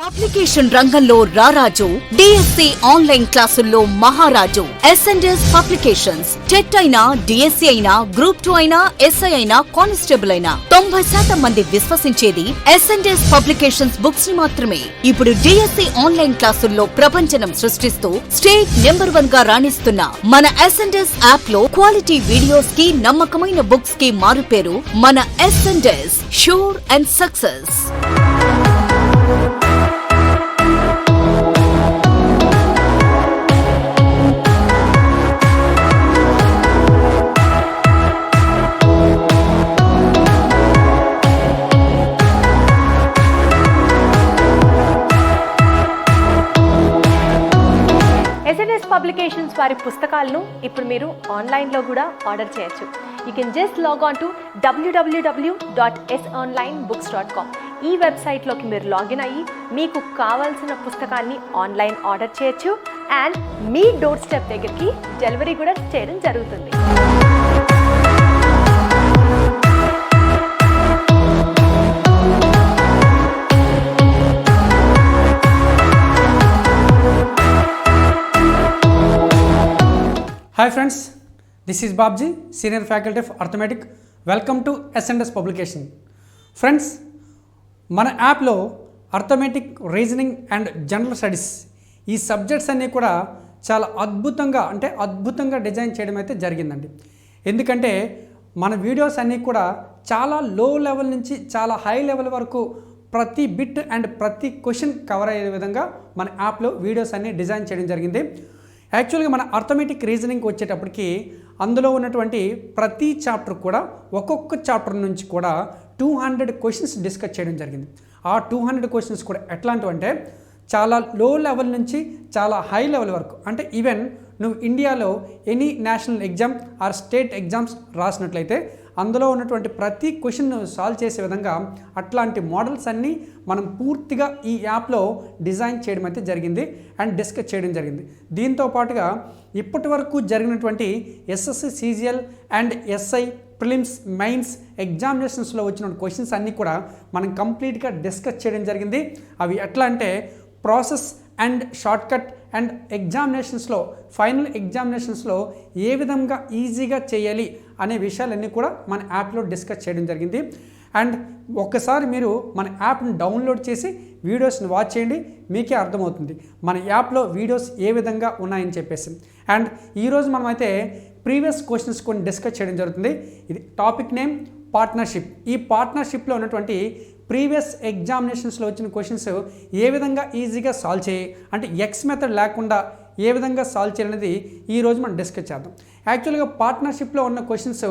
Publication రంగంలో రారాజు, DSC online క్లాసుల్లో మహారాజు. S and S publications. టెట్ అయినా, డిఎస్సి అయినా, గ్రూప్ 2 అయినా, ఎస్ఐ అయినా, కానిస్టేబుల్ అయినా 90% మంది విశ్వసించేది ఎస్ఎండ్ఎస్ పబ్లికేషన్స్ బుక్స్ ని మాత్రమే. ఇప్పుడు డిఎస్సి ఆన్లైన్ క్లాసుల్లో ప్రపంచనం సృష్టిస్తూ స్టేట్ నెంబర్ 1 గా రాణిస్తున్న మన ఎస్ఎండ్ఎస్ యాప్ లో క్వాలిటీ వీడియోస్ కి, నమ్మకమైన బుక్స్ కి మారుపేరు మన S and S. Sure and success. SNS publications వారి పుస్తకాలను ఇప్పుడు మీరు ఆన్లైన్లో కూడా ఆర్డర్ చేయొచ్చు. You can just log on to www.sonlinebooks.com. ఈ వెబ్సైట్లోకి మీరు లాగిన్ అయ్యి మీకు కావాల్సిన పుస్తకాన్ని ఆన్లైన్ ఆర్డర్ చేయొచ్చు అండ్ మీ డోర్ స్టెప్ దగ్గరికి డెలివరీ కూడా చేయడం జరుగుతుంది. Hi friends, this is Babji, Senior Faculty of Arithmetic. Welcome to S&S Publication. Friends, మన యాప్లో arithmetic, reasoning and general studies ఈ సబ్జెక్ట్స్ అన్నీ కూడా చాలా అద్భుతంగా డిజైన్ చేయడం అయితే జరిగిందండి. ఎందుకంటే మన వీడియోస్ అన్నీ కూడా చాలా లో లెవెల్ నుంచి చాలా హై లెవెల్ వరకు ప్రతి బిట్ అండ్ ప్రతి క్వశ్చన్ కవర్ అయ్యే విధంగా మన యాప్లో వీడియోస్ అన్నీ డిజైన్ చేయడం జరిగింది. యాక్చువల్గా మన అర్థమెటిక్ రీజనింగ్ వచ్చేటప్పటికి అందులో ఉన్నటువంటి ప్రతి చాప్టర్ కూడా ఒక్కొక్క చాప్టర్ నుంచి కూడా 200 క్వశ్చన్స్ డిస్కస్ చేయడం జరిగింది. ఆ 200 క్వశ్చన్స్ కూడా ఎట్లాంటివంటే చాలా లో లెవెల్ నుంచి చాలా హై లెవెల్ వరకు, అంటే ఈవెన్ నువ్వు ఇండియాలో any national exam or state exams రాసినట్లయితే అందులో ఉన్నటువంటి ప్రతి క్వశ్చన్ సాల్వ్ చేసే విధంగా అట్లాంటి మోడల్స్ అన్నీ మనం పూర్తిగా ఈ యాప్లో డిజైన్ చేయడం అయితే జరిగింది అండ్ డిస్కస్ చేయడం జరిగింది. దీంతో పాటుగా ఇప్పటి వరకు జరిగినటువంటి SSC, CGL and SI, prelims, mains ఎగ్జామినేషన్స్లో వచ్చిన క్వశ్చన్స్ అన్నీ కూడా మనం కంప్లీట్గా డిస్కస్ చేయడం జరిగింది. అవి ఎట్లా అంటే ప్రాసెస్ అండ్ షార్ట్కట్ అండ్ ఎగ్జామినేషన్స్లో, ఫైనల్ ఎగ్జామినేషన్స్లో ఏ విధంగా ఈజీగా చేయాలి అనే విషయాలన్నీ కూడా మన యాప్లో డిస్కస్ చేయడం జరిగింది. అండ్ ఒక్కసారి మీరు మన యాప్ని డౌన్లోడ్ చేసి వీడియోస్ని వాచ్ చేయండి, మీకే అర్థమవుతుంది మన యాప్లో వీడియోస్ ఏ విధంగా ఉన్నాయని చెప్పేసి. అండ్ ఈరోజు మనమైతే ప్రీవియస్ క్వశ్చన్స్ కొన్ని డిస్కస్ చేయడం జరుగుతుంది. ఇది టాపిక్ నేమ్ పార్ట్నర్షిప్. ఈ పార్ట్నర్షిప్లో ఉన్నటువంటి ప్రీవియస్ ఎగ్జామినేషన్స్లో వచ్చిన క్వశ్చన్స్ ఏ విధంగా ఈజీగా సాల్వ్ చేయి, అంటే ఎక్స్ మెథడ్ లేకుండా ఏ విధంగా సాల్వ్ చేయాలనేది ఈరోజు మనం డిస్కస్ చేద్దాం. యాక్చువల్గా పార్ట్నర్షిప్లో ఉన్న క్వశ్చన్స్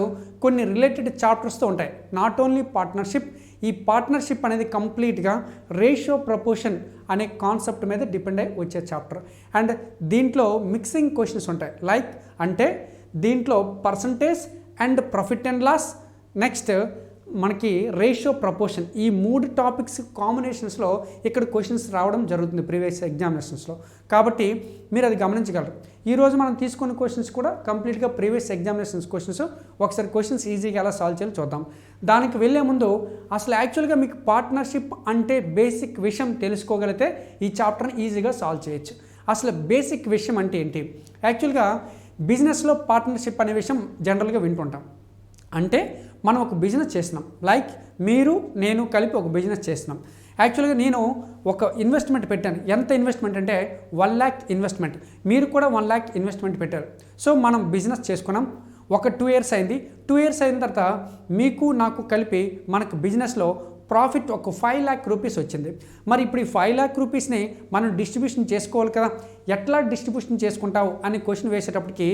కొన్ని రిలేటెడ్ చాప్టర్స్తో ఉంటాయి. నాట్ ఓన్లీ పార్ట్నర్షిప్, ఈ పార్ట్నర్షిప్ అనేది కంప్లీట్గా రేషియో ప్రపోర్షన్ అనే కాన్సెప్ట్ మీద డిపెండ్ అయ్యి వచ్చే చాప్టర్. అండ్ దీంట్లో మిక్సింగ్ క్వశ్చన్స్ ఉంటాయి. లైక్ అంటే దీంట్లో percentage and profit and loss, next మనకి రేషియో ప్రపోర్షన్, ఈ 3 టాపిక్స్ కాంబినేషన్స్లో ఇక్కడ క్వశ్చన్స్ రావడం జరుగుతుంది ప్రీవియస్ ఎగ్జామినేషన్స్లో. కాబట్టి మీరు అది గమనించగలరు. ఈరోజు మనం తీసుకున్న క్వశ్చన్స్ కూడా కంప్లీట్గా ప్రీవియస్ ఎగ్జామినేషన్స్ క్వశ్చన్స్. ఒకసారి క్వశ్చన్స్ ఈజీగా ఎలా సాల్వ్ చేయాలో చూద్దాం. దానికి వెళ్ళే ముందు అసలు యాక్చువల్గా మీకు పార్ట్నర్షిప్ అంటే బేసిక్ విషయం తెలుసుకోగలిగితే ఈ చాప్టర్ని ఈజీగా సాల్వ్ చేయొచ్చు. అసలు బేసిక్ విషయం అంటే ఏంటి? యాక్చువల్గా బిజినెస్లో పార్ట్నర్షిప్ అనే విషయం జనరల్గా వింటుంటాం. అంటే మనం ఒక బిజినెస్ చేస్తున్నాం, లైక్ మీరు నేను కలిపి ఒక బిజినెస్ చేస్తున్నాం. యాక్చువల్గా నేను ఒక ఇన్వెస్ట్మెంట్ పెట్టాను. ఎంత ఇన్వెస్ట్మెంట్ అంటే 1 lakh ఇన్వెస్ట్మెంట్, మీరు కూడా 1 lakh ఇన్వెస్ట్మెంట్ పెట్టారు. సో మనం బిజినెస్ చేసుకున్నాం. ఒక 2 years అయింది. 2 years అయిన తర్వాత మీకు నాకు కలిపి మనకు బిజినెస్లో ప్రాఫిట్ ఒక 5 lakh రూపీస్ వచ్చింది. మరి ఇప్పుడు ఈ 5 lakh రూపీస్ని మనం డిస్ట్రిబ్యూషన్ చేసుకోవాలి కదా. ఎట్లా డిస్ట్రిబ్యూషన్ చేసుకుంటావు అని క్వశ్చన్ వేసేటప్పటికి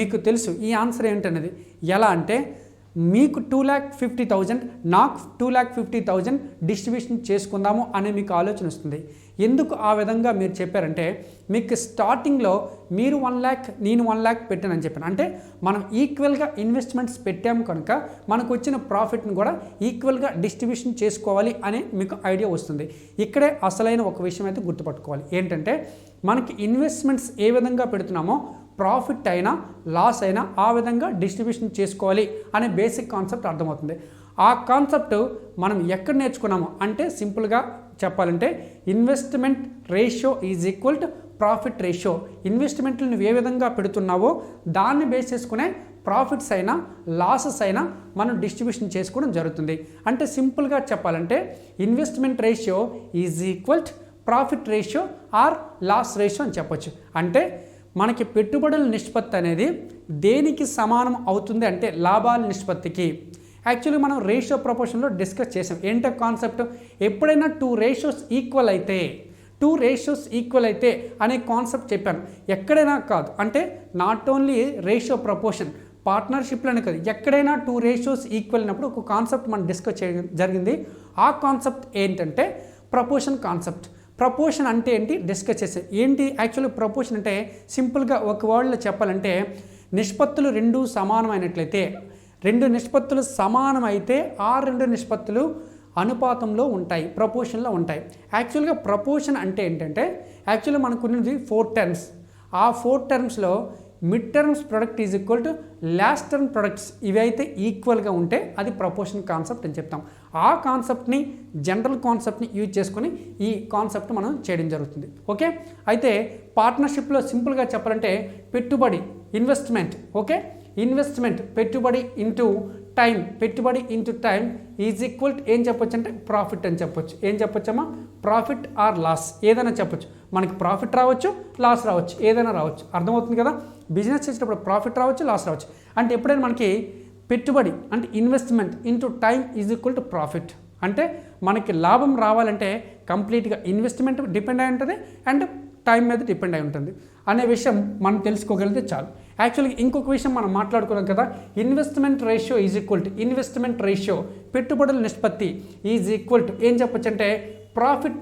మీకు తెలుసు ఈ ఆన్సర్ ఏంటనేది. ఎలా అంటే మీకు 2,50,000, నాకు 2,50,000 డిస్ట్రిబ్యూషన్ చేసుకుందాము అనే మీకు ఆలోచన వస్తుంది. ఎందుకు ఆ విధంగా మీరు చెప్పారంటే మీకు స్టార్టింగ్లో మీరు 1 lakh నేను 1 lakh పెట్టానని చెప్పాను. అంటే మనం ఈక్వల్గా ఇన్వెస్ట్మెంట్స్ పెట్టాము కనుక మనకు వచ్చిన ప్రాఫిట్ని కూడా ఈక్వల్గా డిస్ట్రిబ్యూషన్ చేసుకోవాలి అని మీకు ఐడియా వస్తుంది. ఇక్కడే అసలైన ఒక విషయం అయితే గుర్తుపట్టుకోవాలి. ఏంటంటే మనకి ఇన్వెస్ట్మెంట్స్ ఏ విధంగా పెడుతున్నామో ప్రాఫిట్ అయినా లాస్ అయినా ఆ విధంగా డిస్ట్రిబ్యూషన్ చేసుకోవాలి అనే బేసిక్ కాన్సెప్ట్ అర్థమవుతుంది. ఆ కాన్సెప్ట్ మనం ఎక్కడ నేర్చుకున్నాము అంటే సింపుల్గా చెప్పాలంటే investment ratio is equal to profit ratio. ఇన్వెస్ట్మెంట్లు నువ్వు ఏ విధంగా పెడుతున్నావో దాన్ని బేస్ చేసుకునే ప్రాఫిట్స్ అయినా లాసెస్ అయినా మనం డిస్ట్రిబ్యూషన్ చేసుకోవడం జరుగుతుంది. అంటే సింపుల్గా చెప్పాలంటే investment ratio is equal to profit ratio or loss ratio అని చెప్పొచ్చు. అంటే మనకి పెట్టుబడుల నిష్పత్తి అనేది దేనికి సమానం అవుతుంది అంటే లాభాల నిష్పత్తికి. యాక్చువల్లీ మనం రేషియో ప్రపోర్షన్లో డిస్కస్ చేసాం. ఏంటో కాన్సెప్ట్, ఎప్పుడైనా టూ రేషియోస్ ఈక్వల్ అయితే అనే కాన్సెప్ట్ చెప్పాను. ఎక్కడైనా కాదు, అంటే నాట్ ఓన్లీ రేషియో ప్రపోర్షన్ పార్ట్నర్షిప్లోనే కాదు, ఎక్కడైనా టూ రేషియోస్ ఈక్వల్ అయినప్పుడు ఒక కాన్సెప్ట్ మనం డిస్కస్ చేయడం జరిగింది. ఆ కాన్సెప్ట్ ఏంటంటే ప్రపోర్షన్ కాన్సెప్ట్. ప్రపోర్షన్ అంటే ఏంటి డిస్కస్ చేసే ఏంటి. యాక్చువల్లీ ప్రపోర్షన్ అంటే సింపుల్గా ఒక వర్డ్లో చెప్పాలంటే నిష్పత్తులు రెండు సమానమైనట్లయితే, రెండు నిష్పత్తులు సమానమైతే ఆ రెండు నిష్పత్తులు అనుపాతంలో ఉంటాయి, ప్రపోర్షన్లో ఉంటాయి. యాక్చువల్గా ప్రపోర్షన్ అంటే ఏంటంటే యాక్చువల్గా మనకు ఉన్నది 4 టర్మ్స్. ఆ 4 టర్మ్స్లో mid terms product is equal to last term products ఇవి అయితే ఈక్వల్గా ఉంటే అది ప్రపోర్షన్ కాన్సెప్ట్ అని చెప్తాం. ఆ కాన్సెప్ట్ని జనరల్ కాన్సెప్ట్ని యూజ్ చేసుకొని ఈ కాన్సెప్ట్ మనం చేయడం జరుగుతుంది. ఓకే, అయితే పార్ట్నర్షిప్లో సింపుల్గా చెప్పాలంటే పెట్టుబడి ఇన్వెస్ట్మెంట్, ఓకే, ఇన్వెస్ట్మెంట్ పెట్టుబడి ఇంటూ టైం, పెట్టుబడి into time is equal to ఏం చెప్పొచ్చు అంటే ప్రాఫిట్ అని చెప్పొచ్చు. ఏం చెప్పొచ్చమ్మా, ప్రాఫిట్ ఆర్ లాస్ ఏదైనా చెప్పొచ్చు. మనకి ప్రాఫిట్ రావచ్చు, లాస్ రావచ్చు, ఏదైనా రావచ్చు. అర్థమవుతుంది కదా. బిజినెస్ చేసేటప్పుడు ప్రాఫిట్ రావచ్చు, లాస్ రావచ్చు. అంటే ఎప్పుడైనా మనకి పెట్టుబడి అంటే investment into time is equal to profit. అంటే మనకి లాభం రావాలంటే కంప్లీట్గా ఇన్వెస్ట్మెంట్ డిపెండ్ అయి ఉంటుంది అండ్ టైం మీద డిపెండ్ అయి ఉంటుంది అనే విషయం మనం తెలుసుకోగలిగితే చాలు. యాక్చువల్గా ఇంకొక విషయం మనం మాట్లాడుకున్నాం కదా, investment ratio is equal to investment ratio పెట్టుబడుల నిష్పత్తి ఈజ్ ఈక్వల్ టు ఏం చెప్పొచ్చు అంటే ప్రాఫిట్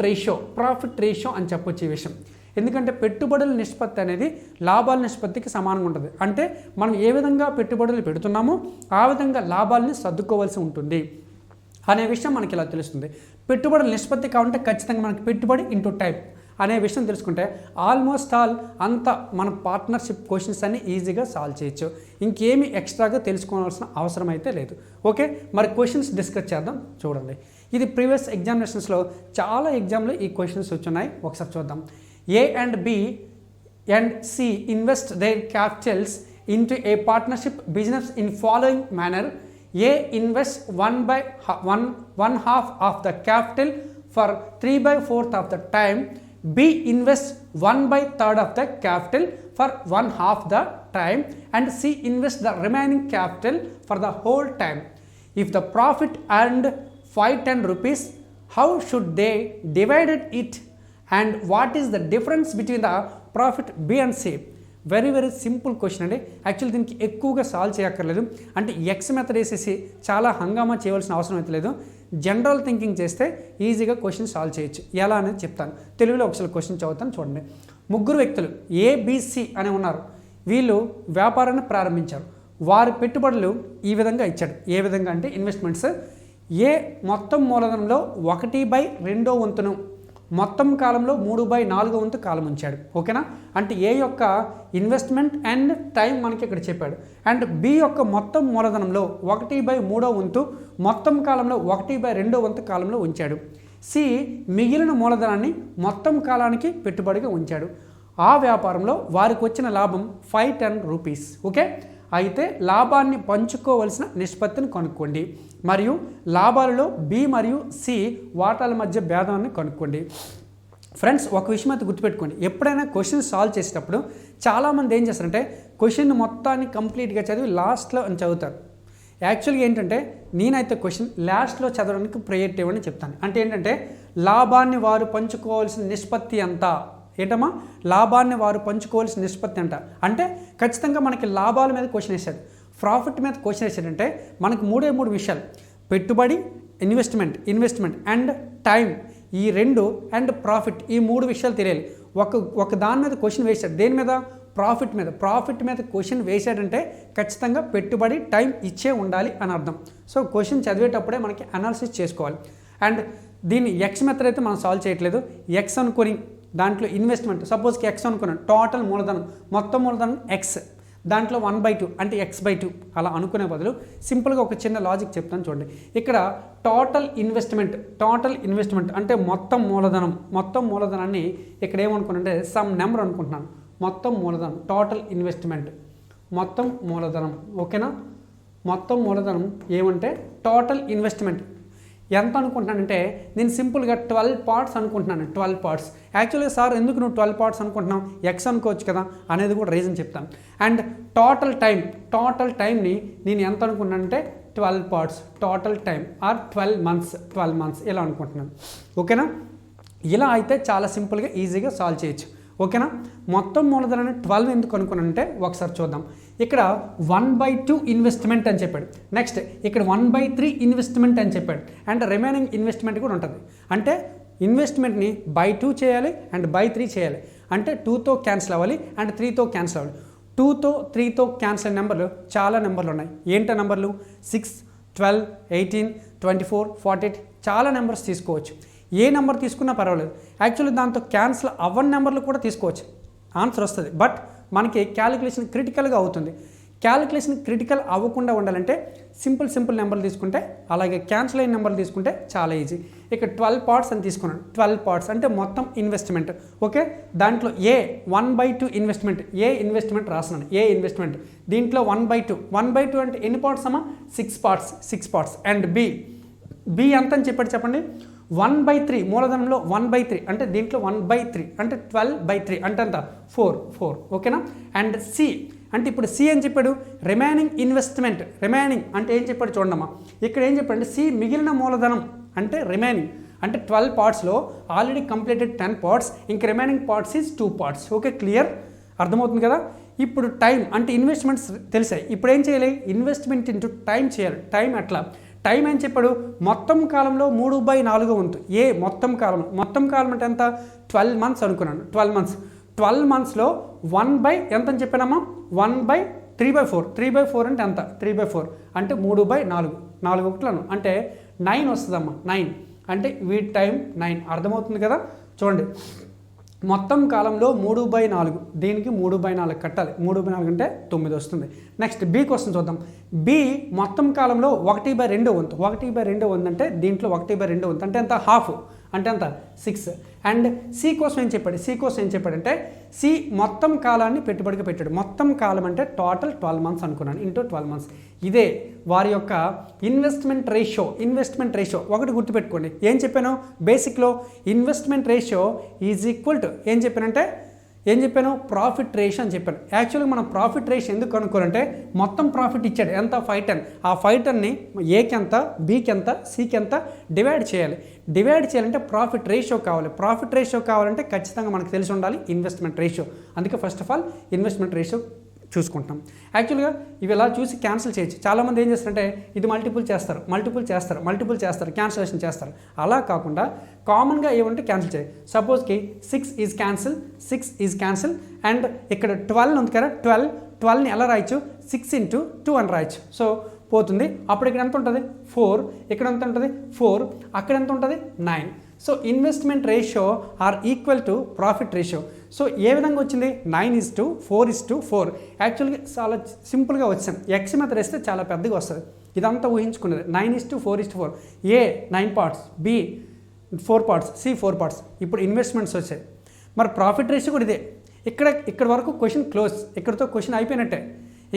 రేషియో అని చెప్పొచ్చు ఈ విషయం. ఎందుకంటే పెట్టుబడుల నిష్పత్తి అనేది లాభాల నిష్పత్తికి సమానంగా ఉంటుంది. అంటే మనం ఏ విధంగా పెట్టుబడులు పెడుతున్నామో ఆ విధంగా లాభాలని సర్దుకోవాల్సి ఉంటుంది అనే విషయం మనకి ఇలా తెలుస్తుంది. పెట్టుబడుల నిష్పత్తి కావాలంటే ఖచ్చితంగా మనకి పెట్టుబడి ఇంటూ టైం అనే విషయం తెలుసుకుంటే ఆల్మోస్ట్ ఆల్ అంత మన పార్ట్నర్షిప్ క్వశ్చన్స్ అన్ని ఈజీగా సాల్వ్ చేయొచ్చు. ఇంకేమీ ఎక్స్ట్రాగా తెలుసుకోవాల్సిన అవసరం అయితే లేదు. ఓకే, మరి క్వశ్చన్స్ డిస్కస్ చేద్దాం. చూడండి, ఇది ప్రీవియస్ ఎగ్జామినేషన్స్లో చాలా ఎగ్జామ్లో ఈ క్వశ్చన్స్ వచ్చున్నాయి. ఒకసారి చూద్దాం. A and B and C invest their capitals into a partnership business in following manner. A invests 1/1 of the capital for 3/4 of the time. B invests 1/3 of the capital for 1/2 the time, and C invests the remaining capital for the whole time. If the profit earned 510 rupees, how should they divide it? And what is the difference between the profit B and C? Very simple question అండి. Actually దీనికి ఎక్కువగా solve చేయక్కర్లేదు. అంటే X method వేసేసి చాలా హంగామా చేయవలసిన అవసరం అయితే లేదు. జనరల్ థింకింగ్ చేస్తే ఈజీగా క్వశ్చన్ సాల్వ్ చేయొచ్చు. ఎలా అనేది చెప్తాను. తెలుగులో ఒకసారి క్వశ్చన్ చదువుతాను చూడండి. ముగ్గురు వ్యక్తులు ఏబిసి అని ఉన్నారు. వీళ్ళు వ్యాపారాన్ని ప్రారంభించారు. వారి పెట్టుబడులు ఈ విధంగా ఇచ్చాడు. ఏ విధంగా అంటే ఇన్వెస్ట్మెంట్స్ ఏ మొత్తం మూలధనంలో 1/2 వంతును మొత్తం కాలంలో 3/4 వంతు కాలం ఉంచాడు. ఓకేనా, అంటే ఏ యొక్క ఇన్వెస్ట్మెంట్ అండ్ టైం మనకి ఇక్కడ చెప్పాడు. అండ్ బి యొక్క మొత్తం మూలధనంలో 1/3 వంతు మొత్తం కాలంలో 1/2 వంతు కాలంలో ఉంచాడు. సి మిగిలిన మూలధనాన్ని మొత్తం కాలానికి పెట్టుబడిగా ఉంచాడు. ఆ వ్యాపారంలో వారికి వచ్చిన లాభం 510 రూపీస్. ఓకే, అయితే లాభాన్ని పంచుకోవలసిన నిష్పత్తిని కనుక్కోండి మరియు లాభాలలో బి మరియు సి వాటాల మధ్య భేదాన్ని కనుక్కోండి. ఫ్రెండ్స్, ఒక విషయం అయితే గుర్తుపెట్టుకోండి, ఎప్పుడైనా క్వశ్చన్ సాల్వ్ చేసేటప్పుడు చాలామంది ఏం చేస్తారంటే క్వశ్చన్ మొత్తాన్ని కంప్లీట్గా చదివి లాస్ట్లో అని చదువుతారు. యాక్చువల్గా ఏంటంటే నేనైతే క్వశ్చన్ లాస్ట్లో చదవడానికి ప్రయారిటీ ఇవ్వని చెప్తాను. అంటే ఏంటంటే లాభాన్ని వారు పంచుకోవాల్సిన నిష్పత్తి ఎంత, ఏంటమ్మా లాభాన్ని వారు పంచుకోవాల్సిన నిష్పత్తి అంట. అంటే ఖచ్చితంగా మనకి లాభాల మీద క్వశ్చన్ వేశాడు, ప్రాఫిట్ మీద క్వశ్చన్ వేసాడంటే మనకు 3 విషయాలు పెట్టుబడి, ఇన్వెస్ట్మెంట్ అండ్ టైం ఈ 2 అండ్ ప్రాఫిట్ ఈ 3 విషయాలు తెలియాలి. ఒక దాని మీద క్వశ్చన్ వేశాడు. దేని మీద? ప్రాఫిట్ మీద క్వశ్చన్ వేశాడంటే ఖచ్చితంగా పెట్టుబడి టైం ఇచ్చే ఉండాలి అని అర్థం. సో క్వశ్చన్ చదివేటప్పుడే మనకి అనాలిసిస్ చేసుకోవాలి. అండ్ దీన్ని ఎక్స్ మెథడ్ అయితే మనం సాల్వ్ చేయట్లేదు. ఎక్స్ అనుకొని దాంట్లో ఇన్వెస్ట్మెంట్ సపోజ్కి ఎక్స్ అనుకున్నాను, టోటల్ మూలధనం మొత్తం మూలధనం ఎక్స్, దాంట్లో 1/2 అంటే x/2 అలా అనుకునే బదులు సింపుల్గా ఒక చిన్న లాజిక్ చెప్తాను చూడండి. ఇక్కడ టోటల్ ఇన్వెస్ట్మెంట్ అంటే మొత్తం మూలధనాన్ని ఇక్కడ ఏమనుకున్నానంటే సమ్ నెంబర్ అనుకుంటున్నాను. మొత్తం మూలధనం టోటల్ ఇన్వెస్ట్మెంట్ మొత్తం మూలధనం ఓకేనా. మొత్తం మూలధనం ఏమంటే టోటల్ ఇన్వెస్ట్మెంట్ ఎంత అనుకుంటున్నానంటే నేను సింపుల్గా 12 పార్ట్స్ అనుకుంటున్నాను. 12 పార్ట్స్ యాక్చువల్గా సార్ ఎందుకు నువ్వు 12 పార్ట్స్ అనుకుంటున్నావు ఎక్స్ అనుకోవచ్చు కదా అనేది కూడా రీజన్ చెప్తాను. అండ్ టోటల్ టైంని నేను ఎంత అనుకుంటున్నానంటే 12 parts total time or 12 months ఇలా అనుకుంటున్నాను ఓకేనా. ఇలా అయితే చాలా సింపుల్గా ఈజీగా సాల్వ్ చేయొచ్చు ఓకేనా. మొత్తం మూలధనాన్ని 12 ఎందుకు అనుకున్నానంటే ఒకసారి చూద్దాం. ఇక్కడ 1/2 ఇన్వెస్ట్మెంట్ అని చెప్పాడు. నెక్స్ట్ ఇక్కడ 1/3 ఇన్వెస్ట్మెంట్ అని చెప్పాడు. అండ్ రిమైనింగ్ ఇన్వెస్ట్మెంట్ కూడా ఉంటుంది. అంటే ఇన్వెస్ట్మెంట్ని బై 2 చేయాలి అండ్ బై 3 చేయాలి. అంటే 2తో క్యాన్సిల్ అవ్వాలి అండ్ 3తో క్యాన్సిల్ అవ్వాలి. 2తో 3తో క్యాన్సిల్ అయిన నెంబర్లు చాలా నెంబర్లు ఉన్నాయి. ఏంటో నెంబర్లు 6, 12, 18, 24, 48 చాలా నెంబర్స్ తీసుకోవచ్చు. ఏ నెంబర్ తీసుకున్నా పర్వాలేదు. యాక్చువల్లీ దాంతో క్యాన్సిల్ అవ్వని నెంబర్లు కూడా తీసుకోవచ్చు, ఆన్సర్ వస్తుంది. బట్ మనకి క్యాలిక్యులేషన్ క్రిటికల్గా అవుతుంది. క్యాలిక్యులేషన్ క్రిటికల్ అవ్వకుండా ఉండాలంటే సింపుల్ నెంబర్లు తీసుకుంటే, అలాగే క్యాన్సిల్ అయిన నెంబర్లు తీసుకుంటే చాలా ఈజీ. ఇక్కడ 12 పార్ట్స్ అని తీసుకున్నాను. 12 పార్ట్స్ అంటే మొత్తం ఇన్వెస్ట్మెంట్ ఓకే. దాంట్లో ఏ 1/2 ఇన్వెస్ట్మెంట్ రాస్తున్నాను. ఏ ఇన్వెస్ట్మెంట్ దీంట్లో 1/2 అంటే ఎన్ని పార్ట్స్ అమ్మా 6 పార్ట్స్. అండ్ బి ఎంత అని చెప్పండి 1/3 మూలధనంలో 1/3 అంటే దీంట్లో 1/3 అంటే 12/3 అంటే అంత 4 ఓకేనా. అండ్ సి అంటే ఇప్పుడు సి అని చెప్పాడు రిమైనింగ్ ఇన్వెస్ట్మెంట్. రిమైనింగ్ అంటే ఏం చెప్పాడు చూడమ్మా. ఇక్కడ ఏం చెప్పాడు సి మిగిలిన మూలధనం అంటే రిమైనింగ్ అంటే 12 పార్ట్స్లో ఆల్రెడీ కంప్లీటెడ్ 10 పార్ట్స్, ఇంక remaining parts is 2 parts okay. Clear అర్థమవుతుంది కదా. ఇప్పుడు టైం అంటే ఇన్వెస్ట్మెంట్స్ తెలిసాయి. ఇప్పుడు ఏం చేయాలి ఇన్వెస్ట్మెంట్ ఇంటూ టైం చేయాలి. టైం ఎట్లా టైం ఏం చెప్పాడు మొత్తం కాలంలో 3/4 వంతు. మొత్తం కాలం అంటే ఎంత 12 మంత్స్ అనుకున్నాను. 12 మంత్స్లో 1 ఎంత అని చెప్పానమ్మా 1/3/4. 3/4 అంటే ఎంత 3/4 అంటే 3/4 4 ఒకట్లను అంటే 9 వస్తుందమ్మా. 9 అంటే వీటి టైం 9 అర్థమవుతుంది కదా. చూడండి మొత్తం కాలంలో 3/4 దీనికి 3/4 కట్టాలి. 3/4 అంటే 9 వస్తుంది. నెక్స్ట్ బి క్వశ్చన్ చూద్దాం. బి మొత్తం కాలంలో 1/2 వంతు. 1/2 వంతు అంటే దీంట్లో 1/2 వంతు అంటే ఎంత హాఫ్ అంటే ఎంత 6. అండ్ సి కోసం ఏం చెప్పాడంటే సి మొత్తం కాలాన్ని పెట్టుబడిగా పెట్టాడు. మొత్తం కాలం అంటే టోటల్ 12 మంత్స్ అనుకున్నాను ఇంటూ 12 మంత్స్. ఇదే వారి యొక్క ఇన్వెస్ట్మెంట్ రేషియో ఒకటి గుర్తుపెట్టుకోండి. ఏం చెప్పాను బేసిక్లో investment ratio is equal to ఏం చెప్పాను ప్రాఫిట్ రేషియో అని చెప్పాను. యాక్చువల్గా మనం ప్రాఫిట్ రేషియో ఎందుకు కనుక్కోవాలంటే మొత్తం ప్రాఫిట్ ఇచ్చాడు ఎంత 510. ఆ 510ని ఏకి ఎంత బీకి ఎంత సికి ఎంత డివైడ్ చేయాలంటే ప్రాఫిట్ రేషియో కావాలి. ప్రాఫిట్ రేషియో కావాలంటే ఖచ్చితంగా మనకు తెలిసి ఉండాలి ఇన్వెస్ట్మెంట్ రేషియో. అందుకే first of all investment ratio చూసుకుంటాం. యాక్చువల్గా ఇవి ఇలా చూసి క్యాన్సిల్ చేయొచ్చు. చాలామంది ఏం చేస్తారంటే ఇది మల్టిపుల్ చేస్తారు క్యాన్సిలేషన్ చేస్తారు. అలా కాకుండా కామన్గా ఏమంటే క్యాన్సిల్ చేయాలి. సపోజ్కి 6 ఈజ్ క్యాన్సిల్ అండ్ ఇక్కడ 12 ఉంది కదా 12ని ఎలా రాయొచ్చు 6 × 2 అని రాయొచ్చు. సో పోతుంది. అప్పుడు ఇక్కడ ఎంత ఉంటుంది 4, ఇక్కడ ఎంత ఉంటుంది 4, అక్కడ ఎంత ఉంటుంది 9. So investment ratio are equal to profit ratio. So ఏ విధంగా వచ్చింది 9:4:4. యాక్చువల్గా చాలా సింపుల్గా వచ్చాం. ఎక్స్ మెథడ్ వేస్తే చాలా పెద్దగా వస్తుంది. ఇదంతా ఊహించుకున్నది 9:4:4. A 9 parts, B 4 parts, C 4 parts. ఇప్పుడు ఇన్వెస్ట్మెంట్స్ వచ్చాయి. మరి ప్రాఫిట్ రేషియో కూడా ఇదే. ఇక్కడ వరకు క్వశ్చన్ క్లోజ్. ఇక్కడతో క్వశ్చన్ అయిపోయినట్టే.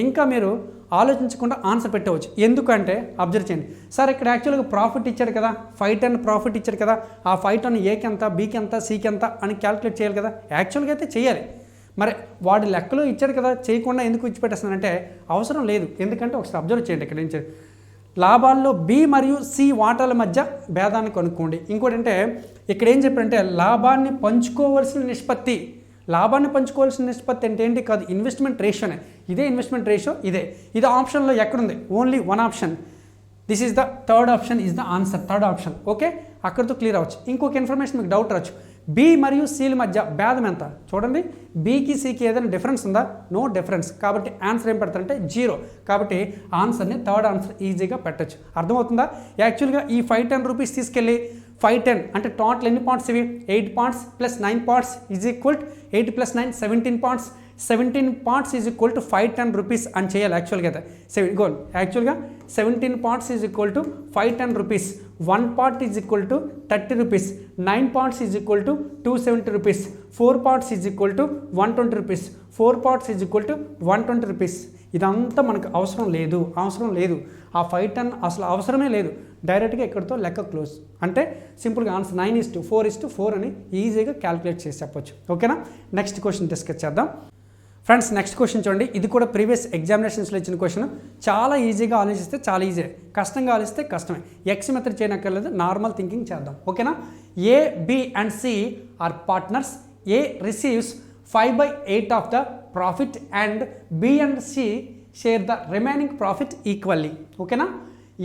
ఇంకా మీరు ఆలోచించకుండా ఆన్సర్ పెట్టవచ్చు. ఎందుకంటే అబ్జర్వ్ చేయండి సార్ ఇక్కడ యాక్చువల్గా ప్రాఫిట్ ఇచ్చారు కదా 510 ప్రాఫిట్ ఇచ్చారు కదా ఆ 510 ఏకి ఎంత బీకి ఎంత సికి ఎంత అని క్యాలిక్యులేట్ చేయాలి కదా. యాక్చువల్గా అయితే చేయాలి. మరి వాడి లెక్కలో ఇచ్చాడు కదా చేయకుండా ఎందుకు ఇచ్చిపెట్టేస్తానంటే అవసరం లేదు. ఎందుకంటే ఒకసారి అబ్జర్వ్ చేయండి ఇక్కడ ఏం చేయాలి. లాభాల్లో బి మరియు సి వాటాల మధ్య భేదాన్ని కనుక్కోండి. ఇంకోటి అంటే ఇక్కడ ఏం చెప్పారంటే లాభాన్ని పంచుకోవాల్సిన నిష్పత్తి అంటే ఏంటి కాదు ఇన్వెస్ట్మెంట్ రేషియోనే. ఇదే ఇన్వెస్ట్మెంట్ రేషియో ఇది ఆప్షన్లో ఎక్కడుంది only 1 option. This is the third option is the answer. Third option okay. అక్కడితో క్లియర్ అవ్వచ్చు. ఇంకొక ఇన్ఫర్మేషన్ మీకు డౌట్ రావచ్చు. బి మరియు సిల మధ్య భేదం ఎంత చూడండి. బీకి సికి ఏదైనా డిఫరెన్స్ ఉందా నో డిఫరెన్స్. కాబట్టి ఆన్సర్ ఏం పెడతారంటే 0. కాబట్టి ఆన్సర్ని థర్డ్ ఆన్సర్ ఈజీగా పెట్టచ్చు. అర్థమవుతుందా. యాక్చువల్గా ఈ 510 రూపీస్ తీసుకెళ్ళి 510 అంటే టోటల్ ఎన్ని పార్ట్స్ ఇవి 8 parts plus 9 parts is equal 8 + 9 17 parts 17 parts is equal to 510 rupees అని చేయాలి యాక్చువల్గా అయితే యాక్చువల్గా 17 parts is equal to 510 rupees, 1 part is equal to 30 rupees, 9 parts is equal to 270 rupees, 4 parts is equal to 120 rupees, 4 parts is equal to 120 rupees. ఇదంతా మనకు అవసరం లేదు. ఆ 510 అసలు అవసరమే లేదు. డైరెక్ట్గా ఇక్కడితో లెక్క క్లోజ్. అంటే సింపుల్గా ఆన్సర్ 9:4:4 అని ఈజీగా క్యాలిక్యులేట్ చేసి చెప్పొచ్చు. ఓకేనా? నెక్స్ట్ క్వశ్చన్ డిస్కస్ చేద్దాం. ఫ్రెండ్స్, నెక్స్ట్ క్వశ్చన్ చూడండి. ఇది కూడా ప్రీవియస్ ఎగ్జామినేషన్స్లో ఇచ్చిన క్వశ్చన్. చాలా ఈజీగా ఆలోచిస్తే చాలా ఈజీ, కష్టంగా ఆలోచిస్తే కష్టమే. ఎక్స్ మెథడ్ చేయనక్కర్లేదు, నార్మల్ థింకింగ్ చేద్దాం. ఓకేనా? A, B and C are partners. A receives 5/8 of the profit and B and C share the remaining profit equally. ఓకేనా?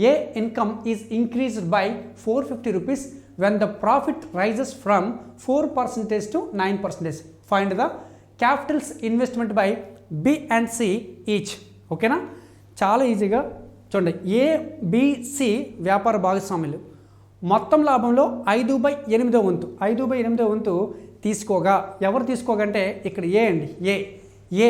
A income is increased by 450 rupees when the profit rises from 4% to 9%. Find the capitals investment by B and C each. ఓకేనా? చాలా ఈజీగా చూడండి. ఏ, B, C వ్యాపార భాగస్వాములు. మొత్తం లాభంలో 5/8 వంతు తీసుకోగా, ఎవరు తీసుకోగంటే ఇక్కడ ఏ అండి. ఏ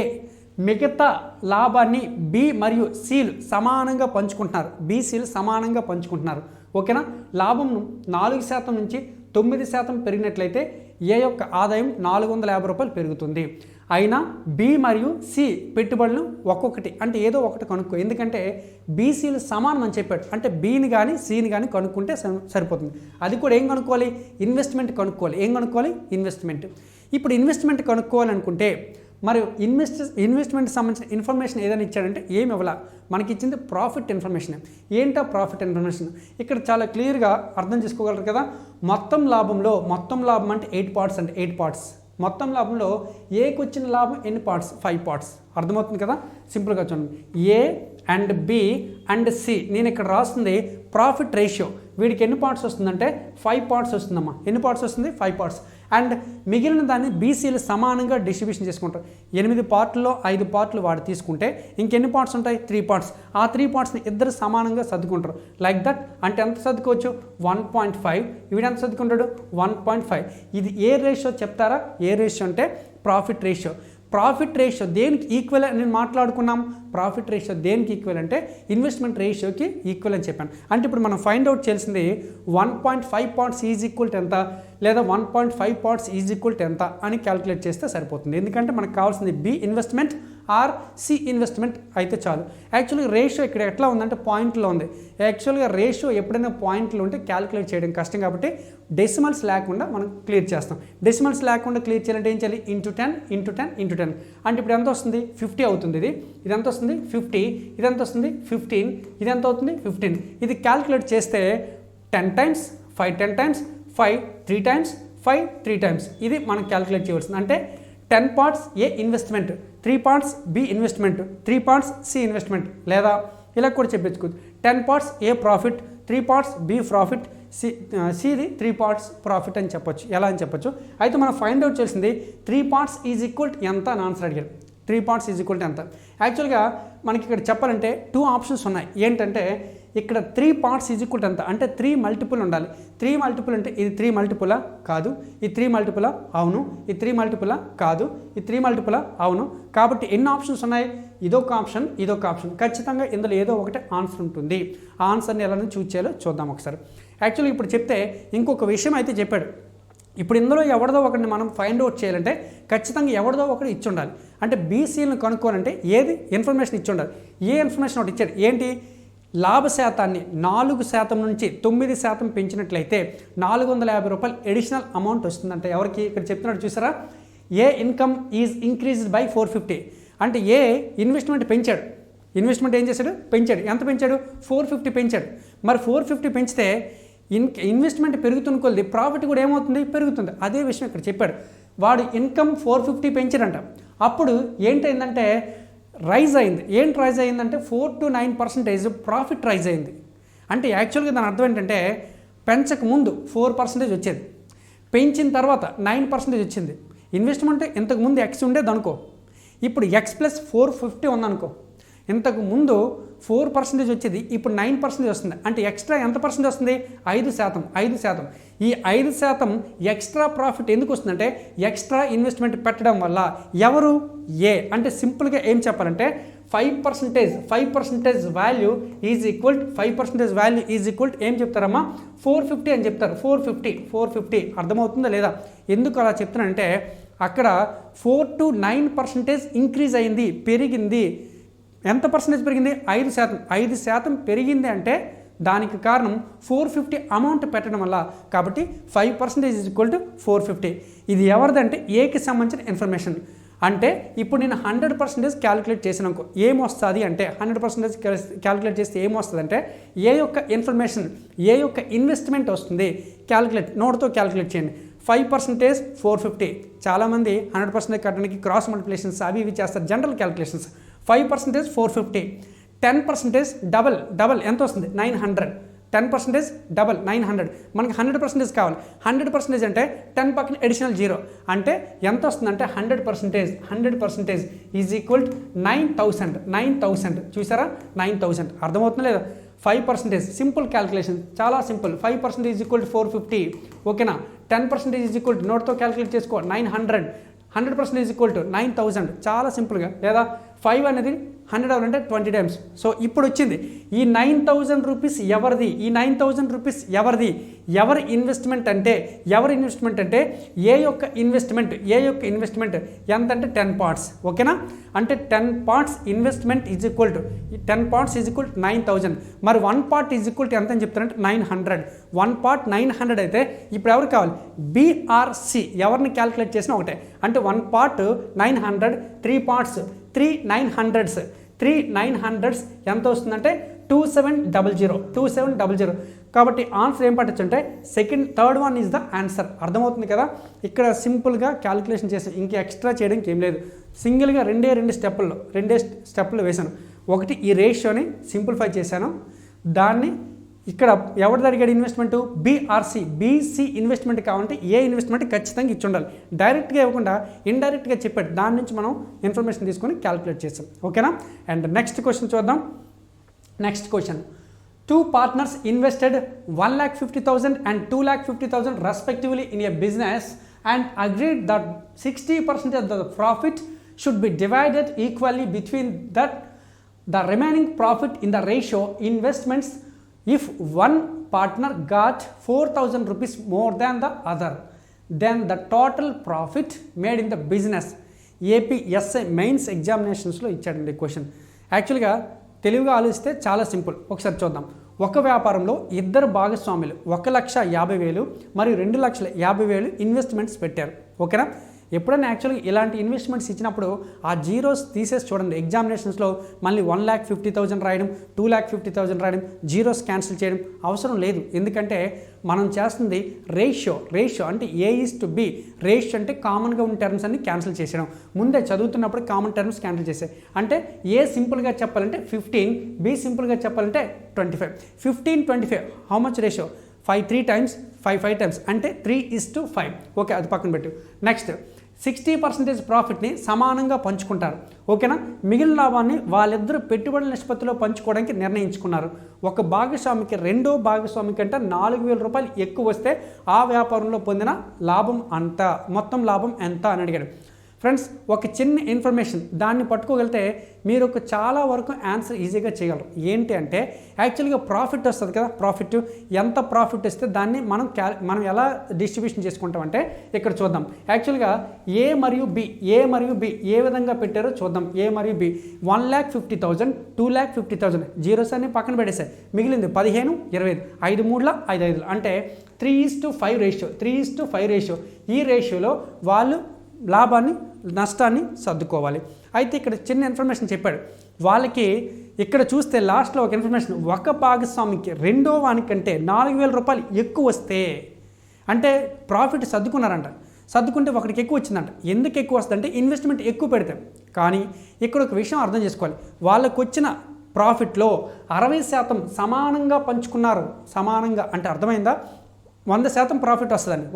మిగతా లాభాన్ని బి మరియు సిలు సమానంగా పంచుకుంటున్నారు. బీసీలు సమానంగా పంచుకుంటున్నారు. ఓకేనా? లాభం 4% నుంచి 9% పెరిగినట్లయితే ఏ యొక్క ఆదాయం 450 రూపాయలు పెరుగుతుంది. అయినా బి మరియు సి పెట్టుబడులు ఒక్కొక్కటి అంటే ఏదో ఒకటి కనుక్కో. ఎందుకంటే బీసీలు సమానం అని చెప్పాడు. అంటే బిని కానీ సిని కానీ కనుక్కుంటే సరిపోతుంది. అది కూడా ఏం కనుక్కోవాలి? ఇన్వెస్ట్మెంట్ కనుక్కోవాలి. ఏం కనుక్కోవాలి? ఇన్వెస్ట్మెంట్. ఇప్పుడు ఇన్వెస్ట్మెంట్ కనుక్కోవాలనుకుంటే మరి ఇన్వెస్ట్మెంట్ సంబంధించిన ఇన్ఫర్మేషన్ ఏదైనా ఇచ్చాడంటే ఏమి ఇవ్వాలా? మనకి ఇచ్చింది ప్రాఫిట్ ఇన్ఫర్మేషన్. ఏంటో ప్రాఫిట్ ఇన్ఫర్మేషన్ ఇక్కడ చాలా క్లియర్గా అర్థం చేసుకోగలరు కదా. మొత్తం లాభం అంటే 8 parts అంటే 8 parts. మొత్తం లాభంలో ఏకి వచ్చిన లాభం ఎన్ని పార్ట్స్? 5 parts. అర్థమవుతుంది కదా? సింపుల్గా చూడండి. A and B and C, నేను ఇక్కడ రాస్తుంది ప్రాఫిట్ రేషియో. వీడికి ఎన్ని పార్ట్స్ వస్తుందంటే 5 parts వస్తుందమ్మా. ఎన్ని పార్ట్స్ వస్తుంది? 5 parts. అండ్ మిగిలిన దాన్ని బీసీలు సమానంగా డిస్ట్రిబ్యూషన్ చేసుకుంటారు. 8 పార్ట్లో 5 పార్ట్లు వాడు తీసుకుంటే ఇంకెన్ని పార్ట్స్ ఉంటాయి? 3 parts. ఆ 3 partsని ఇద్దరు సమానంగా సర్దుకుంటారు. Like that. అంటే ఎంత సర్దుకోవచ్చు? 1.5. వీడు ఎంత సర్దుకుంటాడు? 1.5. ఇది ఏ రేషియో చెప్తారా? ఏ రేషియో అంటే ప్రాఫిట్ రేషియో. ప్రాఫిట్ రేషియో దేనికి ఈక్వల్ అని మాట్లాడుకున్నాం? ప్రాఫిట్ రేషియో దేనికి ఈక్వల్ అంటే ఇన్వెస్ట్మెంట్ రేషియోకి ఈక్వల్ అని చెప్పాను. అంటే ఇప్పుడు మనం ఫైండ్ అవుట్ చేయాల్సింది 1.5 parts ఈజ్ ఈక్వల్ టు ఎంత, లేదా 1.5 parts ఈజ్ ఈక్వల్ టు ఎంత అని క్యాలిక్యులేట్ చేస్తే సరిపోతుంది. ఎందుకంటే మనకు కావాల్సింది B investment or C investment అయితే చాలు. యాక్చువల్గా రేషియో ఇక్కడ ఎట్లా ఉందంటే పాయింట్లో ఉంది. యాక్చువల్గా రేషియో ఎప్పుడైనా పాయింట్లో ఉంటే క్యాలిక్యులేట్ చేయడం కష్టం కాబట్టి డెసిమల్స్ లేకుండా మనం క్లియర్ చేస్తాం. డెసిమల్స్ లేకుండా క్లియర్ చేయాలంటే ఏం చేయాలి? ఇంటూ 10 అంటే ఇప్పుడు ఎంత వస్తుంది? 50 అవుతుంది. ఇది ఎంత వస్తుంది? 50. ఇది ఎంత వస్తుంది? 15. ఇది ఎంత అవుతుంది? 15. ఇది క్యాలిక్యులేట్ చేస్తే 10 times 5 10 times 5 3 times 5 3 times. ఇది మనం క్యాలిక్యులేట్ చేయవలసింది. అంటే 10 parts A investment, 3 parts B investment, 3 parts C investment. లేదా ఇలా కూడా చెప్పించుకోవచ్చు. 10 parts A profit, 3 parts B profit, సిది 3 parts ప్రాఫిట్ అని చెప్పొచ్చు. ఎలా అని చెప్పొచ్చు. అయితే మనం ఫైండ్ అవుట్ చేసింది 3 parts ఈజ్ ఈక్వల్ ఎంత అని ఆన్సర్ అడిగారు. 3 parts ఈజ్ ఈక్వల్ టు ఎంత? యాక్చువల్గా మనకి ఇక్కడ చెప్పాలంటే 2 ఆప్షన్స్ ఉన్నాయి. ఏంటంటే ఇక్కడ 3 parts ఈజ్ ఈక్వల్ టు ఎంత అంటే 3 మల్టిపుల్ ఉండాలి. 3 మల్టిపుల్ అంటే ఇది 3 మల్టిపులా? కాదు. ఇది 3 మల్టిపులా? అవును. ఇది 3 మల్టిపులా? కాదు. ఇది 3 మల్టిపులా? అవును. కాబట్టి ఎన్ని ఆప్షన్స్ ఉన్నాయి? ఇదొక ఆప్షన్, ఇదొక ఆప్షన్. ఖచ్చితంగా ఇందులో ఏదో ఒకటి ఆన్సర్ ఉంటుంది. ఆ ఆన్సర్ని ఎలా చూజ్ చేయాలో చూద్దాం ఒకసారి. యాక్చువల్లీ ఇప్పుడు చెప్తే ఇంకొక విషయం అయితే చెప్పాడు. ఇప్పుడు ఇందులో ఎవరిదో ఒకరిని మనం ఫైండ్ అవుట్ చేయాలంటే ఖచ్చితంగా ఎవరిదో ఒకటి ఇచ్చి ఉండాలి. అంటే బీసీలను కనుక్కోవాలంటే ఏది ఇన్ఫర్మేషన్ ఇచ్చి ఉండాలి. ఏ ఇన్ఫర్మేషన్ ఒకటి ఇచ్చాడు. ఏంటి? లాభ శాతాన్ని 4% నుంచి 9% పెంచినట్లయితే 450 రూపాయలు ఎడిషనల్ అమౌంట్ వస్తుందంటే ఎవరికి? ఇక్కడ చెప్తున్నాడు చూసారా? ఏ ఇన్కమ్ ఈజ్ ఇంక్రీజ్డ్ బై 450. అంటే ఏ ఇన్వెస్ట్మెంట్ పెంచాడు. ఇన్వెస్ట్మెంట్ ఏం చేశాడు? పెంచాడు. ఎంత పెంచాడు? 450 పెంచాడు. మరి 450 పెంచితే ఇన్వెస్ట్మెంట్ పెరుగుతున్న కొద్ది ప్రాఫిట్ కూడా ఏమవుతుంది? పెరుగుతుంది. అదే విషయం ఇక్కడ చెప్పాడు. వాడు ఇన్కమ్ 450 పెంచాడంట. అప్పుడు ఏంటైందంటే రైజ్ అయింది. ఏంటి రైజ్ అయిందంటే 4 to 9% ప్రాఫిట్ రైజ్ అయింది. అంటే యాక్చువల్గా దాని అర్థం ఏంటంటే పెంచక ముందు 4% వచ్చేది, పెంచిన తర్వాత 9% వచ్చింది. ఇన్వెస్ట్మెంట్ ఇంతకుముందు ఎక్స్ ఉండేది అనుకో, ఇప్పుడు ఎక్స్ ప్లస్ 450 ఉందనుకో. ఇంతకు ముందు 4% వచ్చేది, ఇప్పుడు 9% వస్తుంది. అంటే ఎక్స్ట్రా ఎంత పర్సెంట్ వస్తుంది? 5%. ఈ 5% ఎక్స్ట్రా ప్రాఫిట్ ఎందుకు వస్తుందంటే ఎక్స్ట్రా ఇన్వెస్ట్మెంట్ పెట్టడం వల్ల. ఎవరు? ఏ. అంటే సింపుల్గా ఏం చెప్పాలంటే 5% value is equal 5% value is equal ఏం చెప్తారమ్మా? 450 అని చెప్తారు. 450 అర్థమవుతుందా లేదా? ఎందుకు అలా చెప్తున్నానంటే అక్కడ 4 to 9% ఇంక్రీజ్ అయింది, పెరిగింది. ఎంత పర్సెంటేజ్ పెరిగింది? 5% పెరిగింది అంటే దానికి కారణం 450 అమౌంట్ పెట్టడం వల్ల. కాబట్టి 5% ఈజ్ ఈక్వల్ టు 450. ఇది ఎవరిదంటే ఏకి సంబంధించిన ఇన్ఫర్మేషన్. అంటే ఇప్పుడు నేను 100% క్యాలిక్యులేట్ చేసినాక ఏమొస్తుంది అంటే 100% క్యాలిక్యులేట్ చేస్తే ఏమొస్తుంది అంటే ఏ యొక్క ఇన్ఫర్మేషన్, ఏ యొక్క ఇన్వెస్ట్మెంట్ వస్తుంది నోట్తో క్యాలిక్యులేట్ చేయండి. 5% 450. చాలామంది 100% కట్టడానికి క్రాస్ మల్టిప్లికేషన్స్ అవి ఇవి చేస్తారు, జనరల్ క్యాలిక్యులేషన్స్. 5% 450. 10% డబల్ ఎంత వస్తుంది? 900. 10% డబల్ 900. మనకి 100% కావాలి. 100% అంటే 10 పక్కన అడిషనల్ 0 అంటే ఎంత వస్తుందంటే 100% ఈజ్ ఈక్వల్ 9,000. చూసారా? 9,000. అర్థమవుతుందా లేదా? 5% సింపుల్ క్యాలిక్యులేషన్, చాలా సింపుల్. 5% is equal 450. ఓకేనా? 10% ఈజ్ ఈక్వల్ నోట్తో క్యాలిక్యులేట్ చేసుకో 900. 100% ఈజ్ ఈక్వల్ టు 9,000. చాలా సింపుల్గా. లేదా 5 అనేది 100 అవ్వాలంటే 20 టైమ్స్. సో ఇప్పుడు వచ్చింది ఈ 9,000 రూపీస్ ఎవరిది? ఈ 9,000 రూపీస్ ఎవరిది? ఎవరి ఇన్వెస్ట్మెంట్ అంటే ఏ యొక్క ఇన్వెస్ట్మెంట్ ఎంత అంటే 10 పార్ట్స్. ఓకేనా? అంటే 10 parts investment is equal to 10 parts is equal to 9,000. మరి 1 పార్ట్ ఈజ్ ఈక్వల్ టు ఎంత అని చెప్తారంటే 900. 1 పార్ట్ 900 అయితే ఇప్పుడు ఎవరు కావాలి? బీఆర్సి. ఎవరిని క్యాలిక్యులేట్ చేసినా ఒకటే. అంటే 1 పార్ట్ 900, 3 పార్ట్స్ 3 900s. 3 900s ఎంత వస్తుందంటే 2700. కాబట్టి ఆన్సర్ ఏం పట్టచ్చు అంటే third one is the answer. అర్థమవుతుంది కదా? ఇక్కడ సింపుల్గా క్యాలిక్యులేషన్ చేసాను, ఇంక ఎక్స్ట్రా చేయడానికి ఏం లేదు. సింగిల్గా రెండే స్టెప్పులు వేశాను. ఒకటి ఈ రేషియోని సింప్లిఫై చేశాను. దాన్ని ఇక్కడ ఎవరిది అడిగాడు ఇన్వెస్ట్మెంట్? బీసీ ఇన్వెస్ట్మెంట్ కావాలంటే ఏ ఇన్వెస్ట్మెంట్ ఖచ్చితంగా ఇచ్చి ఉండాలి. డైరెక్ట్గా ఇవ్వకుండా ఇండైరెక్ట్గా చెప్పాడు, దాని నుంచి మనం ఇన్ఫర్మేషన్ తీసుకొని క్యాలిక్యులేట్ చేసాం. ఓకేనా? అండ్ నెక్స్ట్ క్వశ్చన్ చూద్దాం. Next question, 2 partners invested 1,50,000 and 2,50,000 respectively in a business and agreed that 60% of the profit should be divided equally between the remaining profit in the ratio investments. If one partner got 4,000 rupees more than the other, then the total profit made in the business. APSI mains ఎగ్జామినేషన్స్లో ఇచ్చాడండి question. యాక్చువల్గా తెలుగుగా ఆలోచిస్తే చాలా simple. ఒకసారి చూద్దాం. ఒక వ్యాపారంలో ఇద్దరు భాగస్వాములు 1,50,000 మరియు 2,50,000 ఇన్వెస్ట్మెంట్స్ పెట్టారు. ఓకేనా? ఎప్పుడైనా యాక్చువల్గా ఇలాంటి ఇన్వెస్ట్మెంట్స్ ఇచ్చినప్పుడు ఆ జీరోస్ తీసేసి చూడండి. ఎగ్జామినేషన్స్లో మళ్ళీ 1,50,000 రాయడం, 2,50,000 రాయడం, జీరోస్ క్యాన్సిల్ చేయడం అవసరం లేదు. ఎందుకంటే మనం చేస్తుంది రేషియో అంటే A:B. రేషియో అంటే కామన్గా ఉన్న టర్మ్స్ అన్ని క్యాన్సిల్ చేసేయడం. ముందే చదువుతున్నప్పుడు కామన్ టర్మ్స్ క్యాన్సిల్ చేసే. అంటే ఏ సింపుల్గా చెప్పాలంటే 15, బి సింపుల్గా చెప్పాలంటే 25. 15, 25 how much ratio? 5 3 times, 5 times అంటే 3:5. ఓకే, అది పక్కన పెట్టు. నెక్స్ట్ 60% ప్రాఫిట్ని సమానంగా పంచుకుంటారు. ఓకేనా? మిగిలిన లాభాన్ని వాళ్ళిద్దరూ పెట్టుబడుల నిష్పత్తిలో పంచుకోవడానికి నిర్ణయించుకున్నారు. ఒక భాగస్వామికి రెండో భాగస్వామి కంటే 4,000 రూపాయలు ఎక్కువ వస్తే ఆ వ్యాపారంలో పొందిన లాభం అంత, మొత్తం లాభం ఎంత అని అడిగాడు. ఫ్రెండ్స్, ఒక చిన్న ఇన్ఫర్మేషన్ దాన్ని పట్టుకోగలిగితే మీరు ఒక చాలా వరకు ఆన్సర్ ఈజీగా చేయగలరు. ఏంటి అంటే యాక్చువల్గా ప్రాఫిట్ వస్తుంది కదా, ప్రాఫిట్ ఎంత ప్రాఫిట్ వస్తే దాన్ని మనం ఎలా డిస్ట్రిబ్యూషన్ చేసుకుంటామంటే ఇక్కడ చూద్దాం. యాక్చువల్గా ఏ మరియు బి ఏ విధంగా పెట్టారో చూద్దాం. ఏ మరియు బి 1,50,000, 2,50,000 జీరోస్ అన్ని పక్కన పెట్టేసాయి. మిగిలింది 15, 25, 5 3 5 5 అంటే 3:5 రేషియో. 3:5 రేషియో. ఈ రేషియోలో వాళ్ళు లాభాన్ని నష్టాన్ని సర్దుకోవాలి. అయితే ఇక్కడ చిన్న ఇన్ఫర్మేషన్ చెప్పాడు వాళ్ళకి. ఇక్కడ చూస్తే లాస్ట్లో ఒక ఇన్ఫర్మేషన్, ఒక భాగస్వామికి రెండో వానికంటే 4,000 రూపాయలు ఎక్కువ వస్తే అంటే ప్రాఫిట్ సర్దుకున్నారంట. సర్దుకుంటే ఒకటికి ఎక్కువ వచ్చిందంట. ఎందుకు ఎక్కువ వస్తుందంటే ఇన్వెస్ట్మెంట్ ఎక్కువ పెడతాం. కానీ ఇక్కడ ఒక విషయం అర్థం చేసుకోవాలి. వాళ్ళకు వచ్చిన ప్రాఫిట్లో 60% సమానంగా పంచుకున్నారు. సమానంగా అంటే అర్థమైందా? 100% ప్రాఫిట్ వస్తుందండి.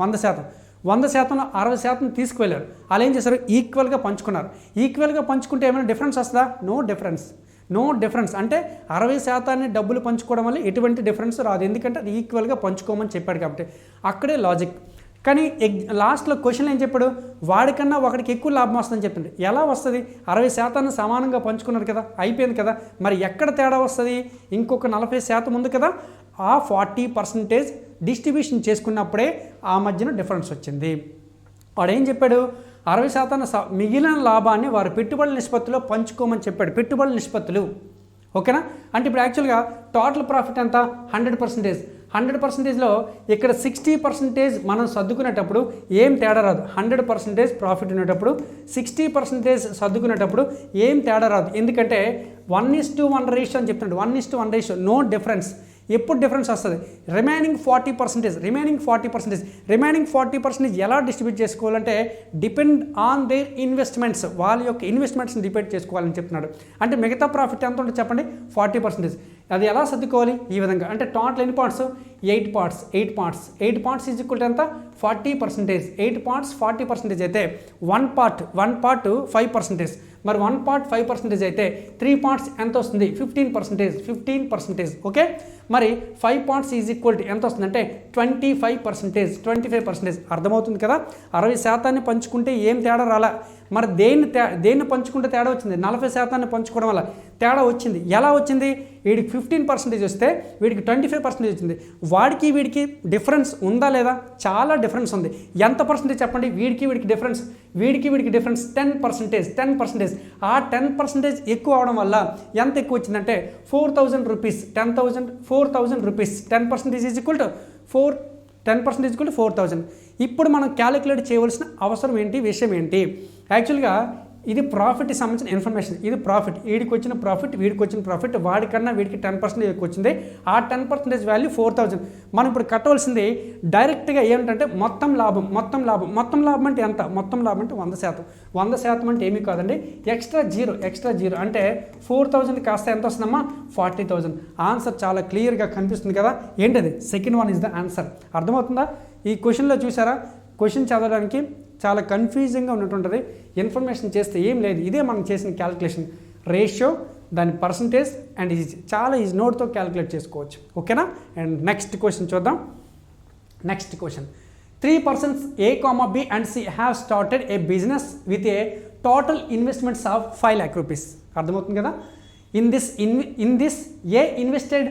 100%లో 60% తీసుకువెళ్ళారు. అలా ఏం చేశారు? ఈక్వల్గా పంచుకున్నారు. ఈక్వల్గా పంచుకుంటే ఏమైనా డిఫరెన్స్ వస్తుందా? No difference. No difference. అంటే 60% డబ్బులు పంచుకోవడం వల్ల ఎటువంటి డిఫరెన్స్ రాదు, ఎందుకంటే అది ఈక్వల్గా పంచుకోమని చెప్పాడు కాబట్టి. అక్కడే లాజిక్. కానీ లాస్ట్లో క్వశ్చన్ ఏం చెప్పాడు, వాడికన్నా ఒకడికి ఎక్కువ లాభం వస్తుందని చెప్తుండే. ఎలా వస్తుంది, 60% సమానంగా పంచుకున్నారు కదా, అయిపోయింది కదా, మరి ఎక్కడ తేడా వస్తుంది, ఇంకొక 40% ఉంది కదా, ఆ 40% డిస్ట్రిబ్యూషన్ చేసుకున్నప్పుడే ఆ మధ్యన డిఫరెన్స్ వచ్చింది. వాడు ఏం చెప్పాడు, 60% మిగిలిన లాభాన్ని వారు పెట్టుబడుల నిష్పత్తిలో పంచుకోమని చెప్పాడు. పెట్టుబడుల నిష్పత్తులు, ఓకేనా. అంటే ఇప్పుడు యాక్చువల్గా టోటల్ ప్రాఫిట్ ఎంత, 100%. 100%లో ఇక్కడ 60% మనం సర్దుకునేటప్పుడు ఏం తేడా రాదు. 100% ప్రాఫిట్ ఉండేటప్పుడు 60% సర్దుకునేటప్పుడు ఏం తేడా రాదు, ఎందుకంటే 1:1 రేషియో అని చెప్తున్నాడు. 1:1 రేషియో, నో డిఫరెన్స్. ఎప్పుడు డిఫరెన్స్ వస్తుంది, రిమైనింగ్ 40% ఎలా డిస్ట్రిబ్యూట్ చేసుకోవాలంటే డిపెండ్ ఆన్ దేర్ ఇన్వెస్ట్మెంట్స్, వాళ్ళ యొక్క ఇన్వెస్ట్మెంట్స్ని డిపెండ్ చేసుకోవాలని చెప్తున్నాడు. అంటే మిగతా ప్రాఫిట్ ఎంత ఉంటుంది చెప్పండి, 40%. అది ఎలా సర్దుకోవాలి, ఈ విధంగా. అంటే టోటల్ ఎన్ని parts, 8 parts. 8 parts is equal to ఎంత, 40%. 8 పార్ట్స్ 40% అయితే 1 పార్ట్ 5%. మరి 1 పార్ట్ 5% అయితే 3 పార్ట్స్ ఎంత వస్తుంది, 15%. ఓకే. మరి 5 పార్ట్స్ ఈజ్ ఈక్వల్ టు ఎంత వస్తుందంటే 25%. అర్థమవుతుంది కదా. 60% పంచుకుంటే ఏం తేడా రాలా. మరి దేన్ని పంచుకుంటే తేడా వచ్చింది, 40% పంచుకోవడం వల్ల తేడా వచ్చింది. ఎలా వచ్చింది, వీడికి 15% వస్తే వీడికి 25% వచ్చింది. వీడికి డిఫరెన్స్ ఉందా లేదా, చాలా డిఫరెన్స్ ఉంది. ఎంత పర్సెంటేజ్ చెప్పండి, వీడికి డిఫరెన్స్ 10%. ఆ 10% ఎక్కువ అవడం వల్ల ఎంత ఎక్కువ వచ్చిందంటే 4,000 rupees. 4,000 rupees. 10% is equal to 4,000. ఇప్పుడు మనం క్యాలిక్యులేట్ చేయవలసిన అవసరం ఏంటి, విషయం ఏంటి, యాక్చువల్గా ఇది ప్రాఫిట్కి సంబంధించిన ఇన్ఫర్మేషన్. ఇది ప్రాఫిట్, వీడికి వచ్చిన ప్రాఫిట్ వాడికన్నా వీడికి 10% ఎక్కువ వచ్చింది. ఆ 10% వాల్యూ 4,000. మనం ఇప్పుడు కట్టవలసింది డైరెక్ట్గా ఏమిటంటే మొత్తం లాభం అంటే ఎంత, మొత్తం లాభం అంటే 100%. 100% అంటే ఏమీ కాదండి, ఎక్స్ట్రా జీరో అంటే 4,000 కాస్త ఎంత వస్తుందమ్మా, 40,000. ఆన్సర్ చాలా క్లియర్గా కనిపిస్తుంది కదా, ఏంటది, second one is the answer. అర్థమవుతుందా. ఈ క్వశ్చన్లో చూసారా, క్వశ్చన్ చదవడానికి చాలా కన్ఫ్యూజింగ్గా ఉన్నటువంటిది. ఇన్ఫర్మేషన్ చేస్తే ఏం లేదు, ఇదే మనం చేసిన క్యాలిక్యులేషన్. రేషియో, దాని పర్సంటేజ్ అండ్ చాలా ఈజీ, నోట్తో క్యాలిక్యులేట్ చేసుకోవచ్చు. ఓకేనా. అండ్ నెక్స్ట్ క్వశ్చన్ చూద్దాం. Next question, 3 persons A, B and C have started a business with a total investments of 5 lakh rupees. అర్థమవుతుంది కదా. In this A invested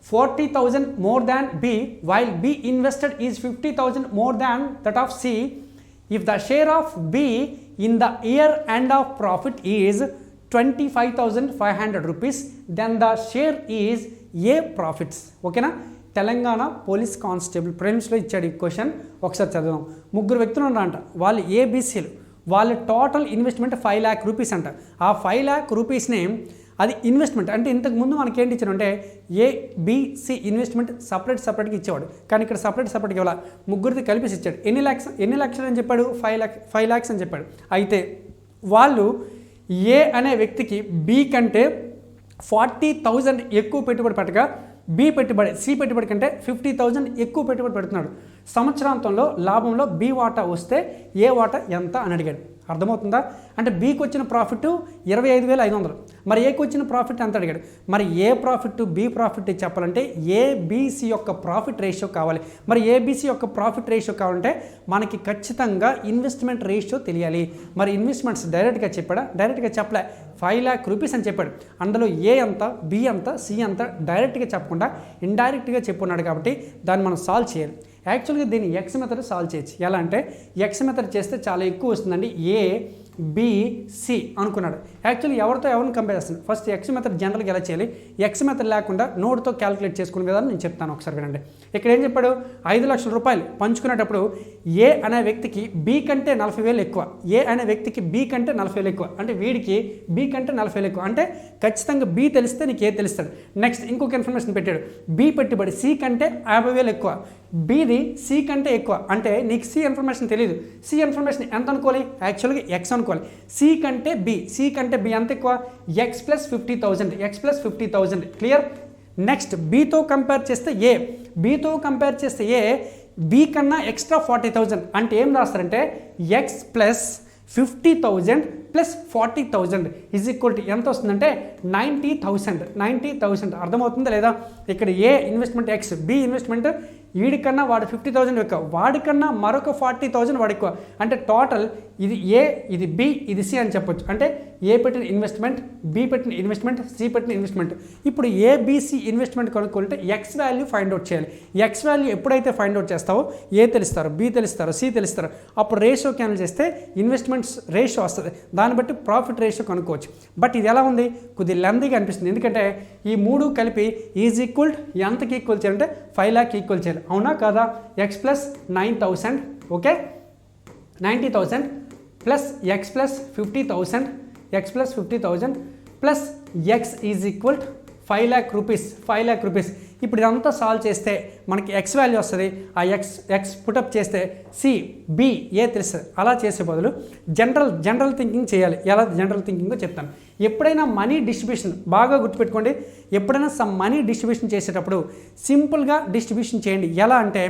40,000 more than B, while B invested is 50,000 more than that of C. If the share of B in the year end of profit is 25,500 rupees, then the share is A profits. ఓకేనా. Telangana police constable ప్రిలిమ్స్లో ఇచ్చాడు ఈ question. ఒకసారి చదువుదాం. 3 వ్యక్తులు ఉన్నారంట, వాళ్ళు ఏబీసీలు. వాళ్ళ total investment 5 lakh rupees అంట. ఆ 5 lakh rupeesని అది ఇన్వెస్ట్మెంట్ అంటే ఇంతకుముందు మనకి ఏంటి ఇచ్చాడు అంటే ఏబిసి ఇన్వెస్ట్మెంట్ సపరేట్గా ఇచ్చేవాడు, కానీ ఇక్కడ సపరేట్గా ఇవ్వాలి, ముగ్గురిది కలిపి ఇచ్చాడు. ఎన్ని లక్షలు అని చెప్పాడు, 5 lakhs అని చెప్పాడు. అయితే వాళ్ళు ఏ అనే వ్యక్తికి బి కంటే 40,000 ఎక్కువ పెట్టుబడి పెట్టగా సి పెట్టుబడి కంటే 50,000 ఎక్కువ పెట్టుబడి పెడుతున్నాడు. సంవత్సరాంతంలో లాభంలో బి వాటా వస్తే ఏ వాటా ఎంత అని అడిగాడు. అర్థమవుతుందా. అంటే బీకి వచ్చిన ప్రాఫిట్ 25,500, మరి ఏకి వచ్చిన ప్రాఫిట్ ఎంత అడిగాడు. మరి ఏ ప్రాఫిట్ బి ప్రాఫిట్ చెప్పాలంటే ఏబిసి యొక్క ప్రాఫిట్ రేషియో కావాలి. మరి ఏబిసి యొక్క ప్రాఫిట్ రేషియో కావాలంటే మనకి ఖచ్చితంగా ఇన్వెస్ట్మెంట్ రేషియో తెలియాలి. మరి ఇన్వెస్ట్మెంట్స్ డైరెక్ట్గా చెప్పాడా, డైరెక్ట్గా చెప్పలే, 5 lakh rupees అని చెప్పాడు. అందులో ఏ అంత, బి అంత, సి అంత డైరెక్ట్గా చెప్పకుండా ఇండైరెక్ట్గా చెప్పున్నాడు కాబట్టి దాన్ని మనం సాల్వ్ చేయాలి. యాక్చువల్గా దీన్ని ఎక్స్ మెథడ్ సాల్వ్ చేయొచ్చు. ఎలా అంటే ఎక్స్ మెథడ్ చేస్తే చాలా ఎక్కువ వస్తుందండి. ఏబిసి అనుకున్నాడు. యాక్చువల్లీ ఎవరిని కంపేర్ చేస్తాను. ఫస్ట్ ఎక్స్ మెథడ్ జనరల్గా ఎలా చేయాలి, ఎక్స్ మెథడ్ లేకుండా నోట్తో క్యాలిక్యులేట్ చేసుకునే విధానం నేను చెప్తాను, ఒకసారి వినండి. ఇక్కడ ఏం చెప్పాడు, 5 లక్షల రూపాయలు పంచుకునేటప్పుడు ఏ అనే వ్యక్తికి బి కంటే 40,000 ఎక్కువ, ఏ అనే వ్యక్తికి బి కంటే 40,000 ఎక్కువ, అంటే వీడికి బి కంటే 40,000 ఎక్కువ, అంటే ఖచ్చితంగా బి తెలిస్తే నీకు ఏ తెలుస్తాడు. నెక్స్ట్ ఇంకొక ఇన్ఫర్మేషన్ పెట్టాడు, బి పెట్టుబడి సి కంటే 50,000 ఎక్కువ, బిది సి కంటే ఎక్కువ, అంటే నీకు సి ఇన్ఫర్మేషన్ తెలియదు. సి ఇన్ఫర్మేషన్ ఎంత అనుకోవాలి, యాక్చువల్గా ఎక్స్ అనుకోవాలి. సి కంటే బి ఎంత ఎక్కువ, ఎక్స్ ప్లస్ 50,000, క్లియర్. నెక్స్ట్ బీతో కంపేర్ చేస్తే ఏ బి కన్నా ఎక్స్ట్రా 40,000, అంటే ఏం రాస్తారంటే X plus 50,000 plus 40,000 is equal to ఎంత వస్తుందంటే 90,000. అర్థమవుతుందా లేదా? ఇక్కడ A investment X, B investment వీడికన్నా వాడు 50,000 ఎక్కువ, వాడికన్నా మరొక 40,000 వాడు ఎక్కువ. అంటే టోటల్ ఇది ఏ, ఇది బి, ఇది సి అని చెప్పొచ్చు. అంటే ఏ పెట్టిన ఇన్వెస్ట్మెంట్, బి పెట్టిన ఇన్వెస్ట్మెంట్, సి పెట్టిన ఇన్వెస్ట్మెంట్. ఇప్పుడు ఏబిసి ఇన్వెస్ట్మెంట్ కనుక్కుంటే ఎక్స్ వాల్యూ ఫైండ్ అవుట్ చేయాలి. ఎక్స్ వాల్యూ ఎప్పుడైతే ఫైండ్ అవుట్ చేస్తావో ఏ తెలుస్తారు, బి తెలుస్తారు, సి తెలుస్తారు. అప్పుడు రేషియో క్యాన్సిల్ చేస్తే ఇన్వెస్ట్మెంట్స్ రేషియో వస్తుంది. దాన్ని బట్టి ప్రాఫిట్ రేషియో కనుక్కోవచ్చు. బట్ ఇది ఎలా ఉంది, కొద్దిగా లెందీగా అనిపిస్తుంది. ఎందుకంటే ఈ మూడు కలిపి ఈజ్ ఈక్వల్ ఎంతకి ఈక్వల్ చేయాలంటే 5 lakh ఈక్వల్ చేయాలి. అవునా కాదా? X plus 9,000, okay, 90,000 plus X plus 50,000, X plus 50,000 plus X is equal 5 lakh rupees. ఇప్పుడు ఇదంతా సాల్వ్ చేస్తే మనకి ఎక్స్ వాల్యూ వస్తుంది. ఆ ఎక్స్ పుటప్ చేస్తే సి, బి, ఏ తెలుస్తుంది. అలా చేసే బదులు జనరల్ థింకింగ్ చేయాలి. ఎలా జనరల్ థింకింగో చెప్తాను. ఎప్పుడైనా మనీ డిస్ట్రిబ్యూషన్ బాగా గుర్తుపెట్టుకోండి. ఎప్పుడైనా సమ్ మనీ డిస్ట్రిబ్యూషన్ చేసేటప్పుడు సింపుల్గా డిస్ట్రిబ్యూషన్ చేయండి. ఎలా అంటే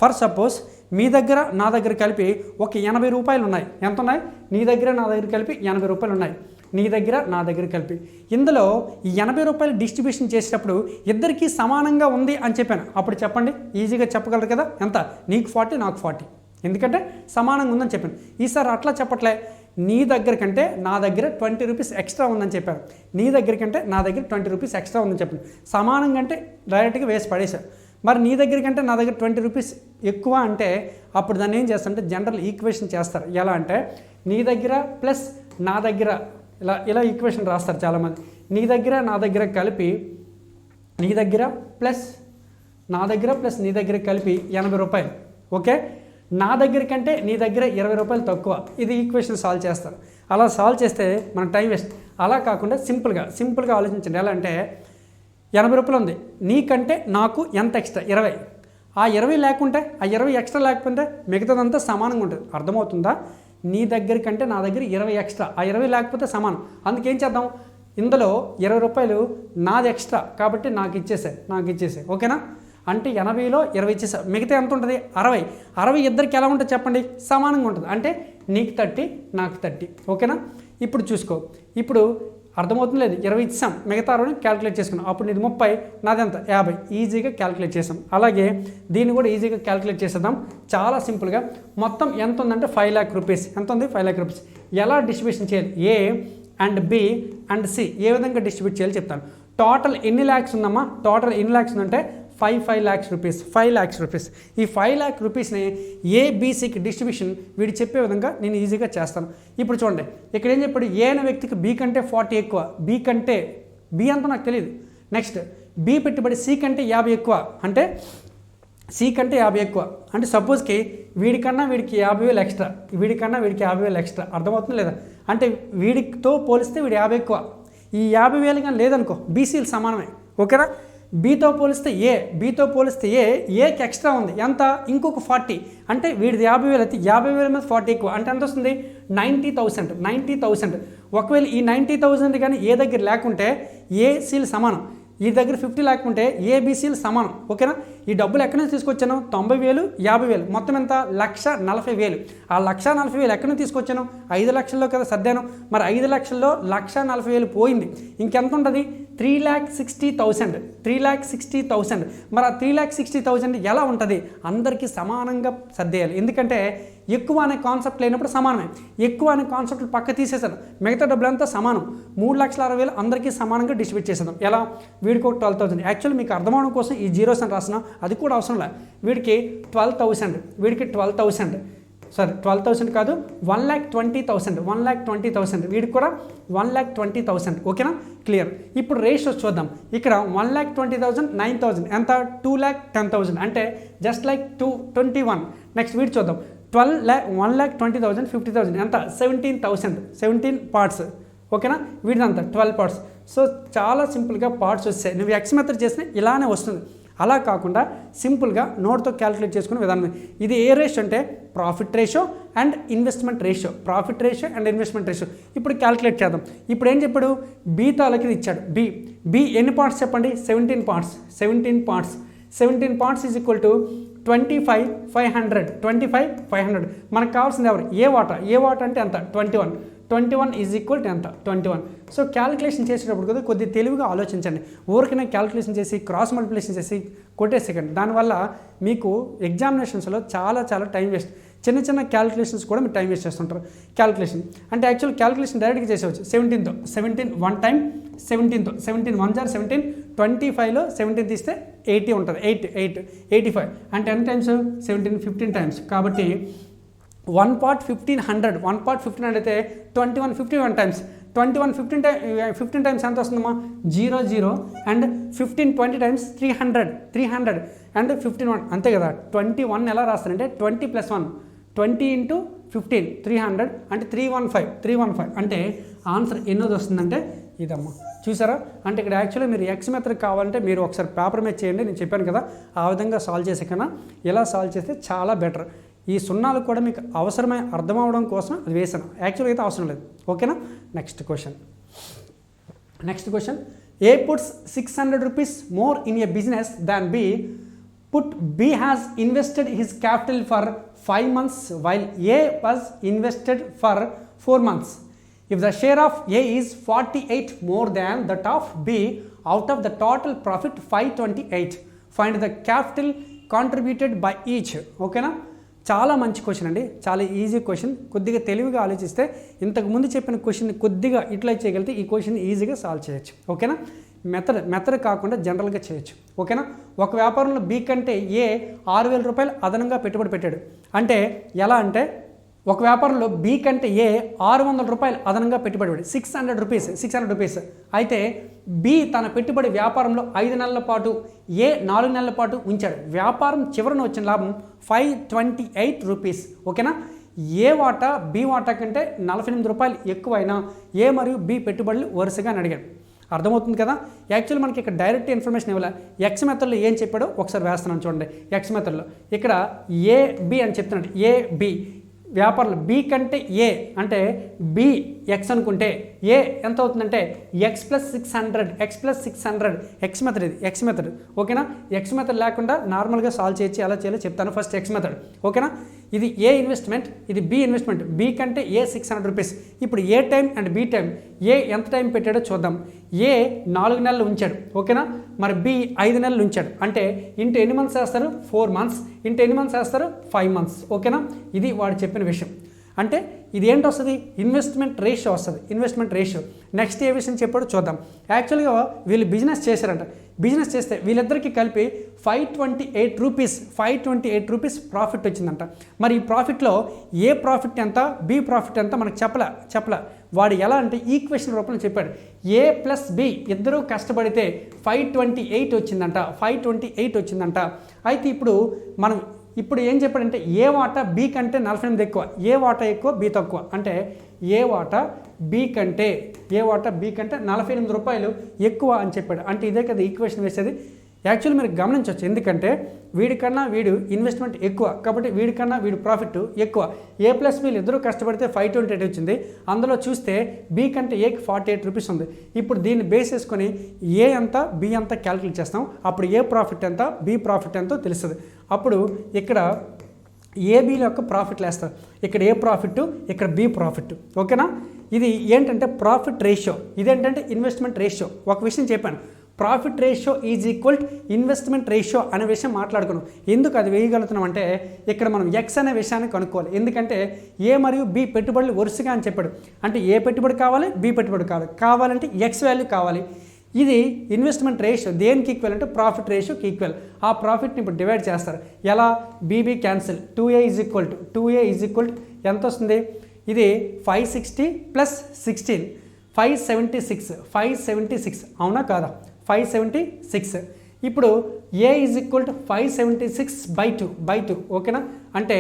ఫర్ సపోజ్ మీ దగ్గర నా దగ్గర కలిపి ఒక 80 రూపాయలు ఉన్నాయి. ఎంత ఉన్నాయి? నీ దగ్గర నా దగ్గర కలిపి 80 రూపాయలు ఉన్నాయి. నీ దగ్గర నా దగ్గర కలిపి ఇందులో ఈ 80 రూపాయలు డిస్ట్రిబ్యూషన్ చేసేటప్పుడు ఇద్దరికీ సమానంగా ఉంది అని చెప్పాను. అప్పుడు చెప్పండి, ఈజీగా చెప్పగలరు కదా. ఎంత? నీకు 40, నాకు 40, ఎందుకంటే సమానంగా ఉందని చెప్పాను. ఈసారి అట్లా చెప్పట్లే. నీ దగ్గర కంటే నా దగ్గర 20 రూపీస్ ఎక్స్ట్రా ఉందని చెప్పాను. నీ దగ్గర కంటే నా దగ్గర 20 రూపీస్ ఎక్స్ట్రా ఉందని చెప్పాను. సమానంగా అంటే డైరెక్ట్గా వేసి పడేశారు. మరి నీ దగ్గర కంటే నా దగ్గర 20 రూపీస్ ఎక్కువ అంటే అప్పుడు దాన్ని ఏం చేస్తారంటే జనరల్ ఈక్వేషన్ చేస్తారు. ఎలా అంటే నీ దగ్గర ప్లస్ నా దగ్గర ఇలా ఈక్వేషన్ రాస్తారు చాలామంది. నీ దగ్గర నా దగ్గర కలిపి నీ దగ్గర ప్లస్ నా దగ్గర ప్లస్ నీ దగ్గర కలిపి 80 రూపాయలు, ఓకే. నా దగ్గర కంటే నీ దగ్గర 20 రూపాయలు తక్కువ. ఇది ఈక్వేషన్ సాల్వ్ చేస్తారు. అలా సాల్వ్ చేస్తే మన టైం వేస్ట్. అలా కాకుండా సింపుల్గా ఆలోచించండి. ఎలా అంటే 80 రూపాయలు ఉంది, నీకంటే నాకు ఎంత ఎక్స్ట్రా? 20. ఆ 20 లేకుంటే, ఆ 20 ఎక్స్ట్రా లేకపోతే మిగతాదంతా సమానంగా ఉంటుంది. అర్థమవుతుందా? నీ దగ్గర కంటే నా దగ్గర 20 ఎక్స్ట్రా, ఆ 20 లేకపోతే సమానం. అందుకేం చేద్దాం, ఇందులో 20 రూపాయలు నాది ఎక్స్ట్రా కాబట్టి నాకు ఇచ్చేసే, ఓకేనా. అంటే 80లో 20 ఇచ్చేసా, మిగతా ఎంత ఉంటుంది? 60 ఇద్దరికి ఎలా ఉంటుంది చెప్పండి? సమానంగా ఉంటుంది. అంటే నీకు 30, నాకు 30, ఓకేనా. ఇప్పుడు చూసుకో, ఇప్పుడు అర్థమవుతుంది లేదు? 20 ఇచ్చాం, మిగతా 60 క్యాలిక్యులేట్ చేసుకున్నాం. అప్పుడు నీది 30, నాదెంత? 50. ఈజీగా క్యాలిక్యులేట్ చేసాం. అలాగే దీన్ని కూడా ఈజీగా క్యాలిక్యులేట్ చేసేద్దాం చాలా సింపుల్గా. మొత్తం ఎంత ఉందంటే 5 lakh రూపీస్. ఎంత ఉంది? 5 lakh రూపీస్. ఎలా డిస్ట్రిబ్యూషన్ చేయాలి? A and B and C ఏ విధంగా డిస్ట్రిబ్యూట్ చేయాలి చెప్తాను. టోటల్ ఎన్ని ల్యాక్స్ ఉందమ్మా? టోటల్ ఎన్ని ల్యాక్స్ ఉందంటే 5 lakhs రూపీస్. 5 lakhs rupees. ఈ 5 lakh రూపీస్ని ఏబిసికి డిస్ట్రిబ్యూషన్ వీడు చెప్పే విధంగా నేను ఈజీగా చేస్తాను. ఇప్పుడు చూడండి, ఇక్కడ ఏం చెప్పాడు? ఏ అనే వ్యక్తికి బి కంటే 40 ఎక్కువ. బి అంతా నాకు తెలియదు. నెక్స్ట్ బి పెట్టుబడి సి కంటే 50 ఎక్కువ. అంటే సి కంటే 50 ఎక్కువ. అంటే సపోజ్కి వీడికన్నా వీడికి 50,000 ఎక్స్ట్రా, వీడికన్నా వీడికి 50,000 ఎక్స్ట్రా. అర్థమవుతుంది లేదా? అంటే వీడితో పోలిస్తే వీడి 50 ఎక్కువ. ఈ 50,000 కానీ లేదనుకో, బీసీలు సమానమే, ఓకేనా. బీతో పోలిస్తే ఏకి ఎక్స్ట్రా ఉంది. ఎంత? ఇంకొక 40. అంటే వీడిది 50,000 అయితే 50,000 మీద 40 ఎక్కువ. అంటే ఎంత వస్తుంది? 90,000. ఒకవేళ ఈ 90,000 కానీ ఏ దగ్గర లేకుంటే ఏసీలు సమానం. ఈ దగ్గర 50 లేకుంటే ఏబీసీలు సమానం, ఓకేనా. ఈ డబ్బులు ఎక్కడి నుంచి తీసుకొచ్చాను? 90,000, 50,000, మొత్తం ఎంత? 1,40,000. ఆ 1,40,000 ఎక్కడి నుంచి తీసుకొచ్చాను? 5 లక్షల్లో కదా సర్దాను. మరి 5 లక్షల్లో 1,40,000 పోయింది. ఇంకెంత ఉంటుంది? 3,60,000. మరి ఆ 3,60,000 ఎలా ఉంటుంది? అందరికీ సమానంగా సర్దేయాలి. ఎందుకంటే ఎక్కువ అనే కాన్సెప్ట్ లేనప్పుడు సమానమే. ఎక్కువ అనే కాన్సెప్ట్ పక్క తీసేసాను, మిగతా డబ్బులంతా సమానం. 3,60,000 అందరికీ సమానంగా డిస్ట్రిబ్యూట్ చేసేద్దాం. ఎలా? వీడికి ఒక 12,000. యాక్చువల్లీ మీకు అర్థమవడం కోసం ఈ జీరోస్ అని రాసిన, అది కూడా అవసరం లేదు. వీడికి 12,000, వీడికి 12,000, సారీ 12,000 కాదు, 1,20,000. వీడికి కూడా 1,20,000, ఓకేనా. క్లియర్. ఇప్పుడు రేషియోస్ చూద్దాం. ఇక్కడ 1,20,000, 9,000 ఎంత? 2,10,000. అంటే జస్ట్ లైక్ 221. నెక్స్ట్ వీడి చూద్దాం. 1,20,000, 50,000 ఎంత? 17,000. 17 పార్ట్స్, ఓకేనా. వీడిదంతా 12 పార్ట్స్. సో చాలా సింపుల్గా పార్ట్స్ వస్తాయి. నువ్వు ఎక్స్ మెథడ్ చేసిన ఇలానే వస్తుంది. అలా కాకుండా సింపుల్గా నోట్తో క్యాలిక్యులేట్ చేసుకునే విధానం. ఇది ఏ రేషియో అంటే profit ratio and investment ratio. ఇప్పుడు క్యాలిక్యులేట్ చేద్దాం. ఇప్పుడు ఏం చెప్పాడు? బి తాలకి ఇచ్చాడు. బి ఎన్ని పార్ట్స్ చెప్పండి? 17 parts. 17 parts is equal to 25 500 25 500 మనకు కావాల్సింది ఎవరు ఏ వాటా అంటే ఎంత 21 ఈజ్ ఈక్వల్ టు ఎంత 21. సో క్యాలిక్యులేషన్ చేసేటప్పుడు కదా కొద్దిగా తెలివిగా ఆలోచించండి. ఊరికనే క్యాలిక్యులేషన్ చేసి క్రాస్ మల్టిప్లికేషన్ చేసి కొట్టేసేకండి. దానివల్ల మీకు ఎగ్జామినేషన్స్లో చాలా టైం వేస్ట్. చిన్న క్యాలిక్యులేషన్స్ కూడా మీరు టైం వేస్ట్ చేస్తుంటారు. క్యాలిక్యులేషన్ అంటే యాక్చువల్ క్యాలిక్యులేషన్ డైరెక్ట్గా చేసేవచ్చు. 17 వన్ టైం 17 1 జార్ 17 25లో 17 తీస్తే 80 ఉంటుంది. 85 అంటే ఎన్ని టైమ్స్ 17 15 టైమ్స్. కాబట్టి 1 part 1500 అయితే 21 51 టైమ్స్. 21 15 టైమ్స్ ఎంత వస్తుందమ్మా 0 అండ్ 15 20 టైమ్స్ 300 అండ్ 15 1 అంతే కదా. 21 ఎలా రాస్తారంటే 20 + 1 20 × 15 300 అంటే 315 అంటే ఆన్సర్ ఎన్నోది వస్తుందంటే ఇదమ్మా. చూసారా అంటే ఇక్కడ యాక్చువల్లీ మీరు ఎక్స్ మెథడ్ కావాలంటే మీరు ఒకసారి పేపర్ మీద చేయండి. నేను చెప్పాను కదా ఆ విధంగా సాల్వ్ చేసే కన్నా ఇలా సాల్వ్ చేస్తే చాలా బెటర్. ఈ సున్నాలు కూడా మీకు అవసరమైన అర్థం అవడం కోసం అది వేసాను. యాక్చువల్గా అయితే అవసరం లేదు. ఓకేనా. Next question A puts 600 rupees more in a business than B. Put B has invested his capital for 5 months while A was invested for 4 months. If the share of A is 48 more than that of B, out of the total profit 528, find the capital contributed by each. ఓకేనా. చాలా మంచి question అండి, చాలా easy question. కొద్దిగా తెలివిగా ఆలోచిస్తే ఇంతకుముందు చెప్పిన క్వశ్చన్ని కొద్దిగా యూటిలైజ్ చేయగలిగితే ఈ క్వశ్చన్ ఈజీగా సాల్వ్ చేయొచ్చు. ఓకేనా. మెథడ్ కాకుండా జనరల్గా చేయొచ్చు. ఓకేనా. ఒక వ్యాపారంలో బి కంటే ఏ 6000 రూపాయలు అదనంగా పెట్టుబడి పెట్టాడు. అంటే ఎలా అంటే ఒక వ్యాపారంలో బి కంటే ఏ 600 రూపాయలు అదనంగా పెట్టుబడి 600 రూపీస్. అయితే బి తన పెట్టుబడి వ్యాపారంలో 5 నెలల పాటు ఏ 4 నెలల పాటు ఉంచాడు. వ్యాపారం చివరన వచ్చిన లాభం 528 రూపీస్. ఓకేనా. ఏ వాటా బి వాటా కంటే 48 రూపాయలు ఎక్కువైనా ఏ మరియు బి పెట్టుబడులు వరుసగా అడిగాడు. అర్థమవుతుంది కదా. యాక్చువల్లీ మనకి ఇక్కడ డైరెక్ట్ ఇన్ఫర్మేషన్ ఇవ్వాలి. ఎక్స్ మెథడ్లో ఏం చెప్పాడో ఒకసారి వేస్తున్నాను చూడండి. ఎక్స్ మెథడ్లో ఇక్కడ ఏ బి అని చెప్తున్నాడు. ఏ బి వ్యాపారంలో బి కంటే ఏ అంటే బి ఎక్స్ అనుకుంటే ఏ ఎంత అవుతుందంటే ఎక్స్ ప్లస్ 600 ఎక్స్ మెథడ్. ఇది ఎక్స్ మెథడ్. ఓకేనా. ఎక్స్ మెథడ్ లేకుండా నార్మల్గా సాల్వ్ చేయొచ్చు. ఎలా చేయాలో చెప్తాను. First X method. ఓకేనా. ఇది ఏ ఇన్వెస్ట్మెంట్, ఇది బి ఇన్వెస్ట్మెంట్. బి కంటే ఏ 600 రూపీస్. ఇప్పుడు ఏ టైం అండ్ బి టైం. ఏ ఎంత టైం పెట్టాడో చూద్దాం. ఏ 4 నెలలు ఉంచాడు. ఓకేనా. మరి బి 5 నెలలు ఉంచాడు. అంటే ఇంటూ ఎన్ని మంత్స్ వేస్తారు 4 months. ఇంటూ ఎన్ని మంత్స్ వేస్తారు 5 months. ఓకేనా. ఇది వాడు చెప్పిన విషయం. అంటే ఇది ఏంటి వస్తుంది ఇన్వెస్ట్మెంట్ రేషియో వస్తుంది. నెక్స్ట్ ఏ విషయం చెప్పాడో చూద్దాం. యాక్చువల్గా వీళ్ళు బిజినెస్ చేశారంట. బిజినెస్ చేస్తే వీళ్ళిద్దరికీ కలిపి 528 రూపీస్ ప్రాఫిట్ వచ్చిందంట. మరి ఈ ప్రాఫిట్లో ఏ ప్రాఫిట్ ఎంత బి ప్రాఫిట్ ఎంత మనకు చెప్పలే. వాడు ఎలా అంటే ఈక్వేషన్ రూపంలో చెప్పాడు. ఏ ప్లస్ బి ఇద్దరూ కష్టపడితే 528 వచ్చిందంట. అయితే ఇప్పుడు ఏం చెప్పాడంటే ఏ వాటా బి కంటే 48 ఎక్కువ, ఏ వాటా ఎక్కువ బి తక్కువ. అంటే ఏ వాటా బి కంటే 48 రూపాయలు ఎక్కువ అని చెప్పాడు. అంటే ఇదే కదా ఈక్వేషన్ వేసేది. యాక్చువల్లీ మీరు గమనించవచ్చు. ఎందుకంటే వీడికన్నా వీడు ఇన్వెస్ట్మెంట్ ఎక్కువ కాబట్టి వీడికన్నా వీడు ప్రాఫిట్ ఎక్కువ. ఏ ప్లస్ బీలు ఇద్దరు కష్టపడితే 528 వచ్చింది. అందులో చూస్తే బి కంటే ఏకి 48 రూపీస్ ఉంది. ఇప్పుడు దీన్ని బేస్ చేసుకొని ఏ ఎంత బి ఎంత క్యాలిక్యులేట్ చేస్తాం. అప్పుడు ఏ ప్రాఫిట్ ఎంత బి ప్రాఫిట్ ఎంతో తెలుస్తుంది. అప్పుడు ఇక్కడ ఏబీల యొక్క ప్రాఫిట్లు వేస్తారు. ఇక్కడ ఏ ప్రాఫిట్, ఇక్కడ బి ప్రాఫిట్. ఓకేనా. ఇది ఏంటంటే ప్రాఫిట్ రేషియో, ఇదేంటంటే ఇన్వెస్ట్మెంట్ రేషియో. ఒక విషయం చెప్పాను, profit ratio is equal investment ratio అనే విషయం మాట్లాడుకున్నాం. ఎందుకు అది వేయగలుగుతున్నాం అంటే ఇక్కడ మనం ఎక్స్ అనే విషయాన్ని కనుక్కోవాలి. ఎందుకంటే ఏ మరియు బి పెట్టుబడులు వరుసగా అని చెప్పాడు. అంటే ఏ పెట్టుబడి కావాలి బి పెట్టుబడి కావాలంటే ఎక్స్ వాల్యూ కావాలి. ఇది ఇన్వెస్ట్మెంట్ రేషియో దేనికి ఈక్వల్ అంటే ప్రాఫిట్ రేషియోకి ఈక్వల్. ఆ ప్రాఫిట్ని ఇప్పుడు డివైడ్ చేస్తారు. ఎలా BB cancel 2a is equal ఎంత వస్తుంది. ఇది 560 + 16 576 అవునా కాదా 576. ఇప్పుడు ఏ ఈజ్ ఈక్వల్ టు 576/2 ఓకేనా. అంటే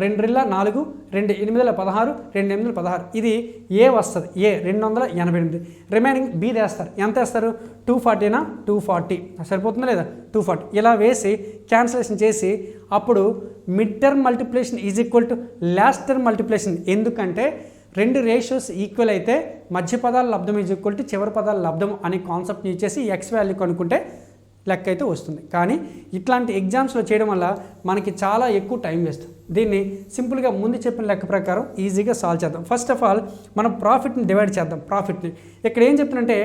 2 × 4 2 8 16 2 8 16 ఇది ఏ వస్తుంది. ఏ 288. రిమైనింగ్ బి వేస్తారు. ఎంత వేస్తారు 240నా 240 సరిపోతుందా లేదా 240. ఇలా వేసి క్యాన్సిలేషన్ చేసి అప్పుడు mid term multiplication is equal to last term multiplication. ఎందుకంటే 2 రేషియోస్ ఈక్వల్ అయితే మధ్య పదాల లబ్ధం ఈజ్ ఈక్వల్ టు చివరి పదాల లబ్ధం అనే కాన్సెప్ట్ని ఇచ్చేసి ఎక్స్ వాల్యూ కనుక్కుంటే లెక్క అయితే వస్తుంది. కానీ ఇట్లాంటి ఎగ్జామ్స్లో చేయడం వల్ల మనకి చాలా ఎక్కువ టైం వేస్ట్. దీన్ని సింపుల్గా ముందు చెప్పిన లెక్క ప్రకారం ఈజీగా సాల్వ్ చేద్దాం. ఫస్ట్ ఆఫ్ ఆల్ మనం ప్రాఫిట్ని డివైడ్ చేద్దాం. ప్రాఫిట్ని ఇక్కడ ఏం చెప్తున్నంటే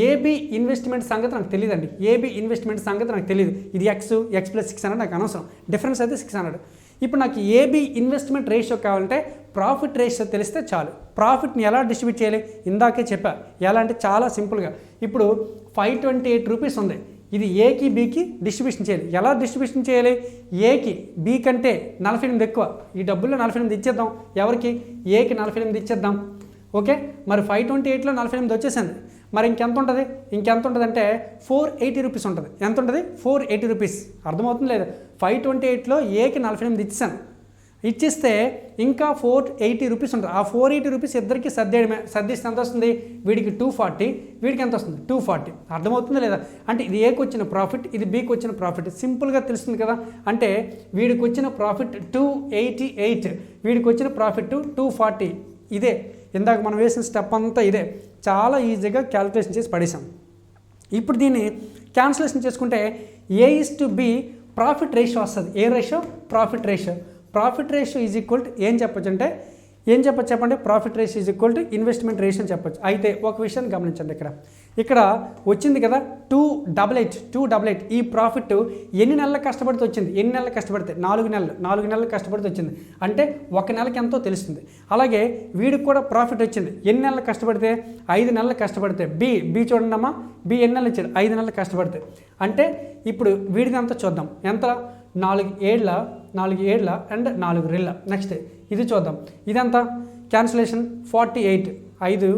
ఏబీ ఇన్వెస్ట్మెంట్ సంగతి నాకు తెలియదండి. ఏబీ ఇన్వెస్ట్మెంట్ సంగతి నాకు తెలియదు. ఇది ఎక్స్ + 600 నాకు అనవసరం. డిఫరెన్స్ అయితే 600. ఇప్పుడు నాకు ఏబీ ఇన్వెస్ట్మెంట్ రేషియో కావాలంటే ప్రాఫిట్ రేషియో తెలిస్తే చాలు. ప్రాఫిట్ని ఎలా డిస్ట్రిబ్యూట్ చేయాలి ఇందాకే చెప్పా. ఎలా అంటే చాలా సింపుల్గా, ఇప్పుడు 528 రూపీస్ ఉంది. ఇది ఏకి బీకి డిస్ట్రిబ్యూషన్ చేయాలి. ఎలా డిస్ట్రిబ్యూషన్ చేయాలి? ఏకి బీ కంటే 48 ఎక్కువ. ఈ డబ్బుల్లో 48 ఇచ్చేద్దాం. ఎవరికి? ఏకి 48 ఇచ్చేద్దాం. ఓకే, మరి 528లో 48 వచ్చేసింది. మరి ఇంకెంత ఉంటుంది? ఇంకెంత ఉంటుంది అంటే 480 రూపీస్ ఉంటుంది. ఎంత ఉంటుంది? 480 రూపీస్. అర్థమవుతుంది లేదా? 528లో ఏకి 48 ఇచ్చాను. ఇచ్చిస్తే ఇంకా 480 రూపీస్ ఉంటుంది. ఆ 480 రూపీస్ ఇద్దరికి సర్దిస్తే ఎంత వస్తుంది? వీడికి 240, వీడికి ఎంత వస్తుంది? 240. అర్థమవుతుంది లేదా? అంటే ఇది ఏకి వచ్చిన ప్రాఫిట్, ఇది బీకి వచ్చిన ప్రాఫిట్. సింపుల్గా తెలుస్తుంది కదా. అంటే వీడికి వచ్చిన ప్రాఫిట్ 288, వీడికి వచ్చిన ప్రాఫిట్ 240. ఇదే ఇందాక మనం వేసిన స్టెప్ అంతా ఇదే. చాలా ఈజీగా క్యాలిక్యులేషన్ చేసి పడేసాం. ఇప్పుడు దీన్ని క్యాన్సిలేషన్ చేసుకుంటే A/B ప్రాఫిట్ రేషియో వస్తుంది. ఏ రేషియో? Profit ratio. Profit ratio is equal to ఏం చెప్పొచ్చు అంటే, ఏం చెప్పొచ్చు చెప్పండి? Profit ratio is equal to investment ratio అని చెప్పొచ్చు. అయితే ఒక విషయాన్ని గమనించండి. ఇక్కడ వచ్చింది కదా 288. ఈ ప్రాఫిట్ ఎన్ని నెలలు కష్టపడితే వచ్చింది? ఎన్ని నెలలు కష్టపడితే? 4 నెలలు కష్టపడితే వచ్చింది. అంటే ఒక నెలకి ఎంతో తెలుస్తుంది. అలాగే వీడికి కూడా ప్రాఫిట్ వచ్చింది. ఎన్ని నెలలు కష్టపడితే? 5 నెలలు కష్టపడితే. బి చూడండి అమ్మా, బి ఎన్ని నెలలు ఇచ్చాడు? 5 నెలలు కష్టపడితే. అంటే ఇప్పుడు వీడిది అంతా చూద్దాం. ఎంత? 4 ఏళ్ళ అండ్ 4 రెళ్ళ. నెక్స్ట్ ఇది చూద్దాం. ఇదంతా క్యాన్సిలేషన్ 48, 5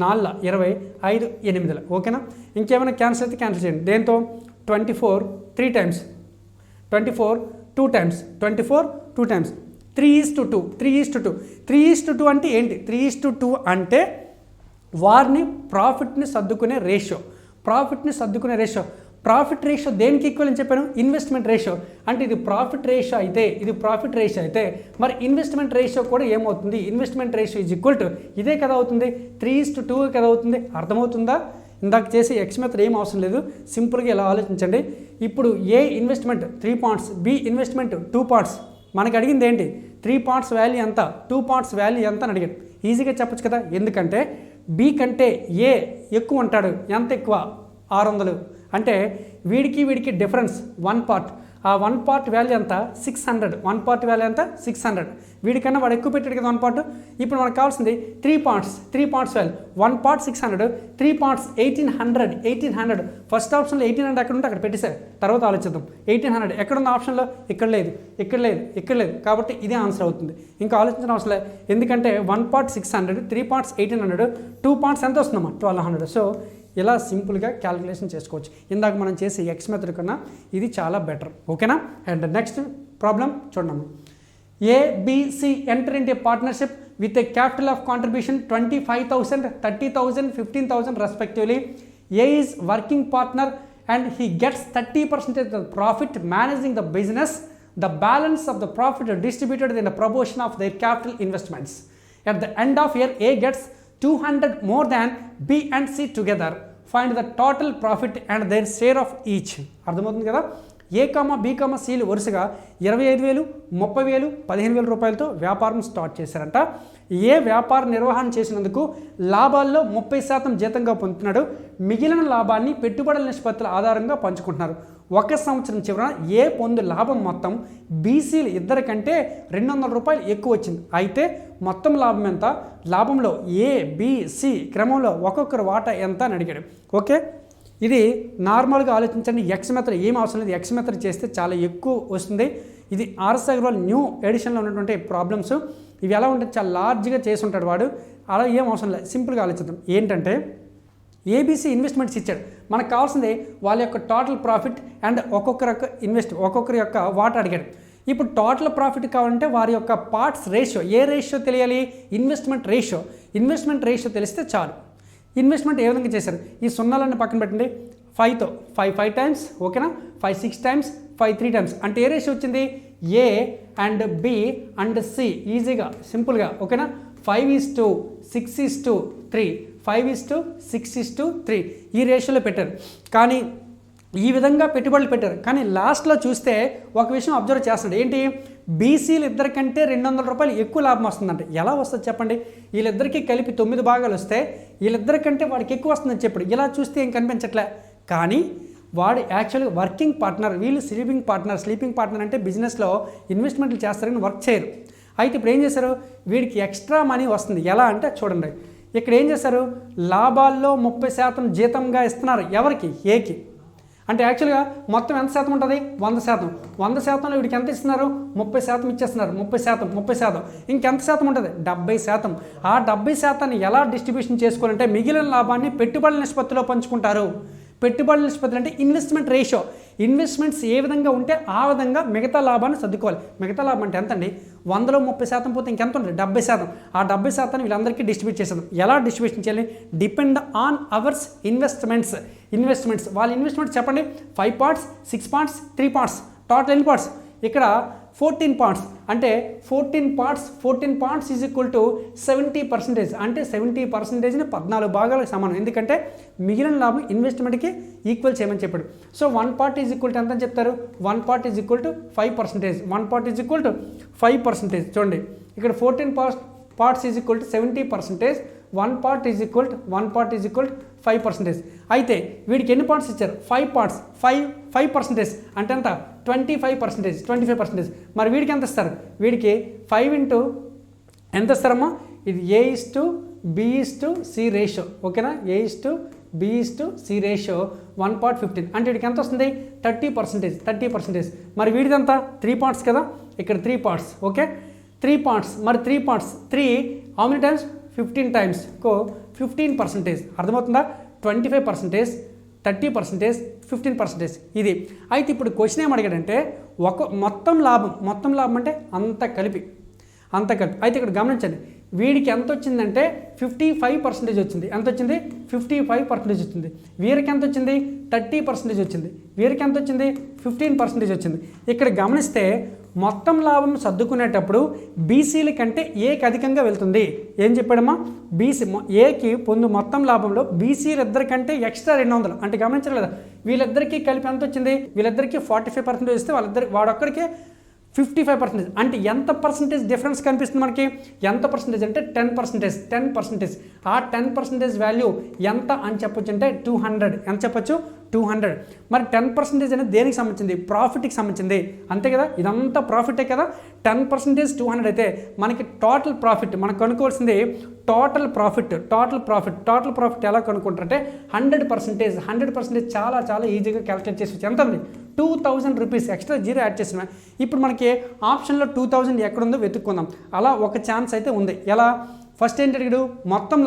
4 20, 5 8. ఓకేనా? ఇంకేమైనా క్యాన్సిల్ అయితే క్యాన్సిల్ చేయండి. దేంతో? 24 3 టైమ్స్, 24 2 టైమ్స్, 24 2 టైమ్స్. 3:2. 3:2 అంటే ఏంటి? 3:2 అంటే వారిని ప్రాఫిట్ని సర్దుకునే రేషియో. ప్రాఫిట్ రేషియో దేనికి ఈక్వల్ అని చెప్పాను? Investment ratio. అంటే ఇది ప్రాఫిట్ రేషియో అయితే మరి ఇన్వెస్ట్మెంట్ రేషియో కూడా ఏమవుతుంది? Investment ratio is equal to ఇదే కదా అవుతుంది, 3:2 కదా అవుతుంది. అర్థమవుతుందా? ఇందాక చేసి ఎక్స్ మెథడ్ ఏం అవసరం లేదు. సింపుల్గా ఇలా ఆలోచించండి. ఇప్పుడు A investment 3 points, B investment 2 points. మనకి అడిగింది ఏంటి? 3 పాయింట్స్ వాల్యూ ఎంత, 2 పాయింట్స్ వాల్యూ ఎంత అని అడిగాడు. ఈజీగా చెప్పొచ్చు కదా. ఎందుకంటే బి కంటే ఏ ఎక్కువ ఉంటాడు. ఎంత ఎక్కువ? 600. అంటే వీడికి డిఫరెన్స్ 1 పార్ట్. ఆ 1 పార్ట్ వాల్యూ ఎంత? 600. 1 పార్ట్ వాల్యూ ఎంత? 600. వీడికన్నా వాడు ఎక్కువ పెట్టాడు కదా 1 పార్ట్. ఇప్పుడు మనకు కావాల్సింది 3 parts value. 1 part 600, 3 parts 1800. First ఆప్షన్లో 1800 ఎక్కడ ఉంటే అక్కడ పెట్టేశారు. తర్వాత ఆలోచిద్దాం. 1800 ఎక్కడున్న ఆప్షన్లో? ఇక్కడ లేదు. కాబట్టి ఇదే ఆన్సర్ అవుతుంది. ఇంకా ఆలోచించిన అవసరం లేదు. ఎందుకంటే 1 పార్ట్ 600, 3 పార్ట్స్ 1800, 2 పార్ట్స్ ఎంత వస్తుందమ్మా? 1200. సో ఇలా సింపుల్గా క్యాలిక్యులేషన్ చేసుకోవచ్చు. ఇందాక మనం చేసే ఎక్స్ మెథడ్ కన్నా ఇది చాలా బెటర్. ఓకేనా? అండ్ నెక్స్ట్ ప్రాబ్లం చూడండి. ABC ఎంటర్ ఇంటి partnership with a capital of contribution 25,000, 30,000, 15,000 respectively. A is working partner and he gets 30% of the profit managing the business. The balance of the profit is distributed in the proportion of their capital investments. At the end of year, A gets 200 more than B and C together. Find the total profit and their share of each. అర్థమవుతుంది కదా. ఏ comma B comma సిలు వరుసగా 25,000, 30,000, 15,000 రూపాయలతో వ్యాపారం start చేశారంట. ఏ వ్యాపార నిర్వహణ చేసినందుకు లాభాల్లో 30% జీతంగా పొందుతున్నాడు. మిగిలిన లాభాన్ని పెట్టుబడుల నిష్పత్తుల ఆధారంగా పంచుకుంటున్నారు. 1 సంవత్సరం చివరన ఏ పొందు లాభం మొత్తం బీసీలు ఇద్దరి కంటే 200 రూపాయలు ఎక్కువ వచ్చింది. అయితే మొత్తం లాభం ఎంత? లాభంలో ఏ బి సి క్రమంలో ఒక్కొక్కరు వాటా ఎంత అని అడిగాడు. ఓకే, ఇది నార్మల్గా ఆలోచించండి. ఎక్స్ మెథడ్ ఏం అవసరం లేదు. ఎక్స్ మెథడ్ చేస్తే చాలా ఎక్కువ వస్తుంది. ఇది ఆర్ఎస్ అగర్వాల్ న్యూ ఎడిషన్లో ఉన్నటువంటి ప్రాబ్లమ్స్. ఇవి ఎలా ఉంటాయి? చాలా లార్జ్గా చేసి ఉంటాడు వాడు. అలా ఏం అవసరం లేదు. సింపుల్గా ఆలోచిద్దాం. ఏంటంటే ఏబీసీ ఇన్వెస్ట్మెంట్స్ ఇచ్చాడు. మనకు కావాల్సింది వాళ్ళ యొక్క టోటల్ ప్రాఫిట్ అండ్ ఒక్కొక్కరి యొక్క వాటా అడిగాడు. ఇప్పుడు టోటల్ ప్రాఫిట్ కావాలంటే వారి యొక్క పార్ట్స్ రేషియో, ఏ రేషియో తెలియాలి? ఇన్వెస్ట్మెంట్ రేషియో తెలిస్తే చాలు. ఇన్వెస్ట్మెంట్ ఏ విధంగా చేశారు? ఈ సున్నాలన్నీ పక్కన పెట్టండి. 5తో 5 టైమ్స్. ఓకేనా? 5 6 టైమ్స్, 5 3 టైమ్స్. అంటే ఏ రేషియో వచ్చింది? A and B and C. ఈజీగా సింపుల్గా. ఓకేనా? 5:6:3, 5:6:3 ఈ రేషియోలో పెట్టారు. కానీ ఈ విధంగా పెట్టుబడులు పెట్టారు. కానీ లాస్ట్లో చూస్తే ఒక విషయం అబ్జర్వ్ చేస్తున్నాడు. ఏంటి, బీసీలు ఇద్దరికంటే 200 రూపాయలు ఎక్కువ లాభం వస్తుందంట. ఎలా వస్తుంది చెప్పండి? వీళ్ళిద్దరికీ కలిపి 9 భాగాలు వస్తే వీళ్ళిద్దరికంటే వాడికి ఎక్కువ వస్తుందని చెప్పాడు. ఇలా చూస్తే ఏం కనిపించట్లే. కానీ వాడు యాక్చువల్గా వర్కింగ్ పార్ట్నర్, వీళ్ళు స్లీపింగ్ పార్ట్నర్ అంటే బిజినెస్లో ఇన్వెస్ట్మెంట్లు చేస్తారని వర్క్ చేయరు. అయితే ఇప్పుడు ఏం చేశారు, వీడికి ఎక్స్ట్రా మనీ వస్తుంది. ఎలా అంటే చూడండి, ఇక్కడ ఏం చేశారు, లాభాల్లో 30% జీతంగా ఇస్తున్నారు. ఎవరికి? ఏకి. అంటే యాక్చువల్గా మొత్తం ఎంత శాతం ఉంటుంది? 100%. 100%లో వీడికి ఎంత ఇస్తున్నారు? 30% ఇచ్చేస్తున్నారు. 30%. ఇంకెంత శాతం ఉంటుంది? 70%. ఆ 70%ని ఎలా డిస్ట్రిబ్యూషన్ చేసుకోవాలంటే మిగిలిన లాభాన్ని పెట్టుబడుల నిష్పత్తిలో పంచుకుంటారు. పెట్టుబడుల నిష్పత్తులు అంటే ఇన్వెస్ట్మెంట్ రేషియో. ఇన్వెస్ట్మెంట్స్ ఏ విధంగా ఉంటే ఆ విధంగా మిగతా లాభాన్ని సర్దుకోవాలి. మిగతా లాభం అంటే ఎంత అండి? 100లో 30% పోతే ఇంకెంత ఉంటుంది? 70%. ఆ 70%ని వీళ్ళందరికీ డిస్ట్రిబ్యూట్ చేసేది. ఎలా డిస్ట్రిబ్యూషన్ చేయాలి? Depend on hours investments. వాళ్ళ ఇన్వెస్ట్మెంట్స్ చెప్పండి. 5 పార్ట్స్, 6 పార్ట్స్, 3 పార్ట్స్, టోటల్ ఎన్ని పార్ట్స్? ఇక్కడ 14 పార్ట్స్. అంటే 14 పార్ట్స్ ఈజ్ ఈక్వల్ టు 70%. అంటే 70%ని 14 భాగాలకు సమానం. ఎందుకంటే మిగిలిన లాభం ఇన్వెస్ట్మెంట్కి ఈక్వల్ చేయమని చెప్పాడు. So 1 part is equal to ఎంత అని చెప్తారు? 1 part is equal to 5%. 1 part is equal to 5%. చూడండి, ఇక్కడ 14 parts is equal to 70%. 1 part is equal to 5%. అయితే వీడికి ఎన్ని పార్ట్స్ ఇచ్చారు? 5 పార్ట్స్. 5% అంటే ఎంత? 25%. మరి వీడికి ఎంత ఇస్తారు? వీడికి 5 ఇంటూ ఎంత ఇస్తారమ్మా? ఇది A:B:C రేషియో. ఓకేనా? A:B:C ratio 1 part 15. అంటే వీడికి ఎంత వస్తుంది? 30%. మరి వీడిది ఎంత? 3 పార్ట్స్ కదా, ఇక్కడ 3 పార్ట్స్. Okay, 3 parts. మరి 3 parts 3 how many times? 15 times. 15%. అర్థమవుతుందా? 25%, 30%, 15%. ఇది. అయితే ఇప్పుడు క్వశ్చన్ ఏం అడిగాడంటే మొత్తం లాభం అంటే అంత కలిపి. అయితే ఇక్కడ గమనించండి, వీడికి ఎంత వచ్చిందంటే 55% వచ్చింది. ఎంత వచ్చింది? 55% వచ్చింది. వీరికి ఎంత వచ్చింది? 30% వచ్చింది. వీరికి ఎంత వచ్చింది? 15% వచ్చింది. ఇక్కడ గమనిస్తే మొత్తం లాభం సర్దుకునేటప్పుడు బీసీల కంటే ఏకి అధికంగా వెళ్తుంది. ఏం చెప్పాడమ్మా? ఏకి పొందు మొత్తం లాభంలో బీసీలు ఇద్దరికంటే ఎక్స్ట్రా 200. అంటే గమనించలేదా? వీళ్ళిద్దరికీ కలిపి ఎంత వచ్చింది? వీళ్ళిద్దరికీ 45% ఇస్తే వాడొక్కడికి 55%. అంటే ఎంత పర్సెంటేజ్ డిఫరెన్స్ కనిపిస్తుంది మనకి? ఎంత పర్సెంటేజ్ అంటే 10%. ఆ 10% వాల్యూ ఎంత అని చెప్పొచ్చు అంటే 200. ఎంత చెప్పొచ్చు? 200. మరి 10% అనేది దేనికి సంబంధించింది? ప్రాఫిట్కి సంబంధించింది. అంతే కదా, ఇదంతా ప్రాఫిటే కదా. 10% 200 అయితే మనకి టోటల్ ప్రాఫిట్ మనకు కనుక్కోవాల్సింది టోటల్ ప్రాఫిట్ ఎలా కనుక్కుంటారంటే 100%. 100% చాలా ఈజీగా క్యాలిక్యులేట్ చేసి ఎంత ఉంది? 2000 రూపీస్. ఎక్స్ట్రా జీరో యాడ్ చేసిన. ఇప్పుడు మనకి ఆప్షన్లో 2000 ఎక్కడుందో వెతుక్కుందాం. అలా ఒక ఛాన్స్ అయితే ఉంది. ఎలా? ఫస్ట్ ఏంటి అడిగాడు? మొత్తం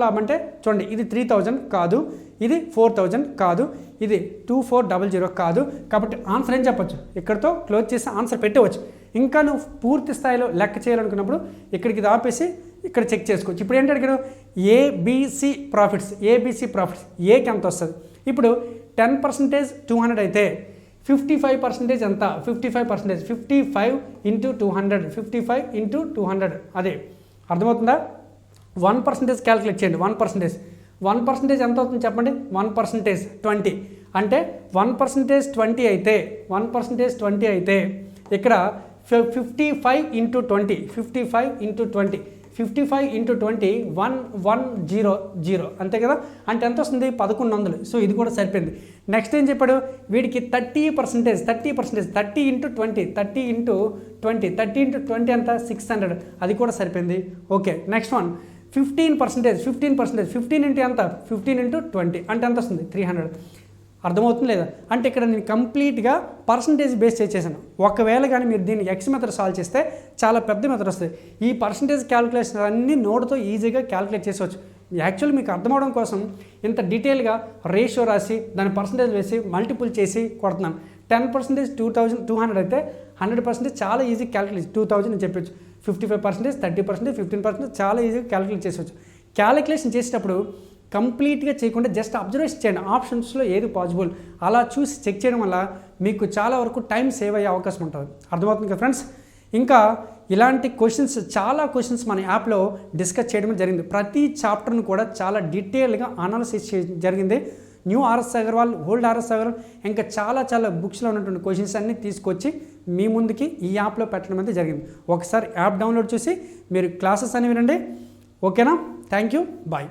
లాభం అంటే చూడండి, ఇది 3000 కాదు, ఇది 4000 కాదు, ఇది 2400 కాదు. కాబట్టి ఆన్సర్ ఏం చెప్పొచ్చు? ఇక్కడితో క్లోజ్ చేసి ఆన్సర్ పెట్టవచ్చు. ఇంకా నువ్వు పూర్తి స్థాయిలో లెక్క చేయాలనుకున్నప్పుడు ఇక్కడికి ఇది ఆపేసి ఇక్కడ చెక్ చేసుకోవచ్చు. ఇప్పుడు ఏంటి అడిగాడు? ABC profits. ఏకి ఎంత వస్తుంది? ఇప్పుడు 10% 200 అయితే 55% ఎంత? 55%. 55 ఇంటూ 200. 55 ఇంటూ 200. అదే అర్థమవుతుందా? 1% క్యాలిక్యులేట్ చేయండి. 1% ఎంత అవుతుంది చెప్పండి? 1% 20. అంటే 1% 20 అయితే 1% 20 అయితే ఇక్కడ 55 ఇంటూ 20. 55 ఇంటూ 20. 55 ఇంటూ 20 1100. అంతే కదా. అంటే ఎంత వస్తుంది? 1100. సో ఇది కూడా సరిపోయింది. నెక్స్ట్ ఏం చెప్పాడు? వీడికి 30%. 30 ఇంటూ 20. 30 ఇంటూ 20 ఎంత? 600. అది కూడా సరిపోయింది. Okay, next one 15%. 15 ఇంటూ ఎంత? 15 ఇంటూ 20 అంటే ఎంత వస్తుంది? 300. అర్థమవుతుంది లేదా? అంటే ఇక్కడ నేను కంప్లీట్గా పర్సంటేజ్ బేస్ చేసేసాను. ఒకవేళ కానీ మీరు దీన్ని ఎక్స్ మెథడ్ సాల్వ్ చేస్తే చాలా పెద్ద మెథడ్ వస్తుంది. ఈ పర్సంటేజ్ క్యాలిక్యులేషన్ అన్నీ నోట్తో ఈజీగా క్యాలిక్యులేట్ చేసుకోవచ్చు. యాక్చువల్లీ మీకు అర్థమవడం కోసం ఇంత డీటెయిల్గా రేషియో రాసి దాని పర్సంటేజ్ వేసి మల్టిపుల్ చేసి కొడుతున్నాను. 10% 2200 అయితే 100% చాలా ఈజీ క్యాలిక్యులేట్ 2000 అని చెప్పచ్చు. 55%, 30%, 15% చాలా ఈజీగా క్యాలిక్యులేట్ చేసుకోవచ్చు. క్యాలిక్యులేషన్ చేసేటప్పుడు కంప్లీట్గా చేయకుండా జస్ట్ అబ్జర్వేషన్ చేయండి. ఆప్షన్స్లో ఏది పాసిబుల్ అలా చూసి చెక్ చేయడం వల్ల మీకు చాలా వరకు టైం సేవ్ అయ్యే అవకాశం ఉంటుంది. అర్థమవుతుంది కదా ఫ్రెండ్స్? ఇంకా ఇలాంటి చాలా క్వశ్చన్స్ మన యాప్లో డిస్కస్ చేయడం జరిగింది. ప్రతి చాప్టర్ను కూడా చాలా డీటెయిల్గా అనాలిసిస్ జరిగింది. New RS Agarwal, old RS Agarwal, ఇంకా చాలా బుక్స్లో ఉన్నటువంటి క్వశ్చన్స్ అన్నీ తీసుకొచ్చి మీ ముందుకి ఈ యాప్లో పెట్టడం అయితే జరిగింది. ఒకసారి యాప్ డౌన్లోడ్ చేసి మీరు క్లాసెస్ అని వినండి. ఓకేనా? Thank you, bye.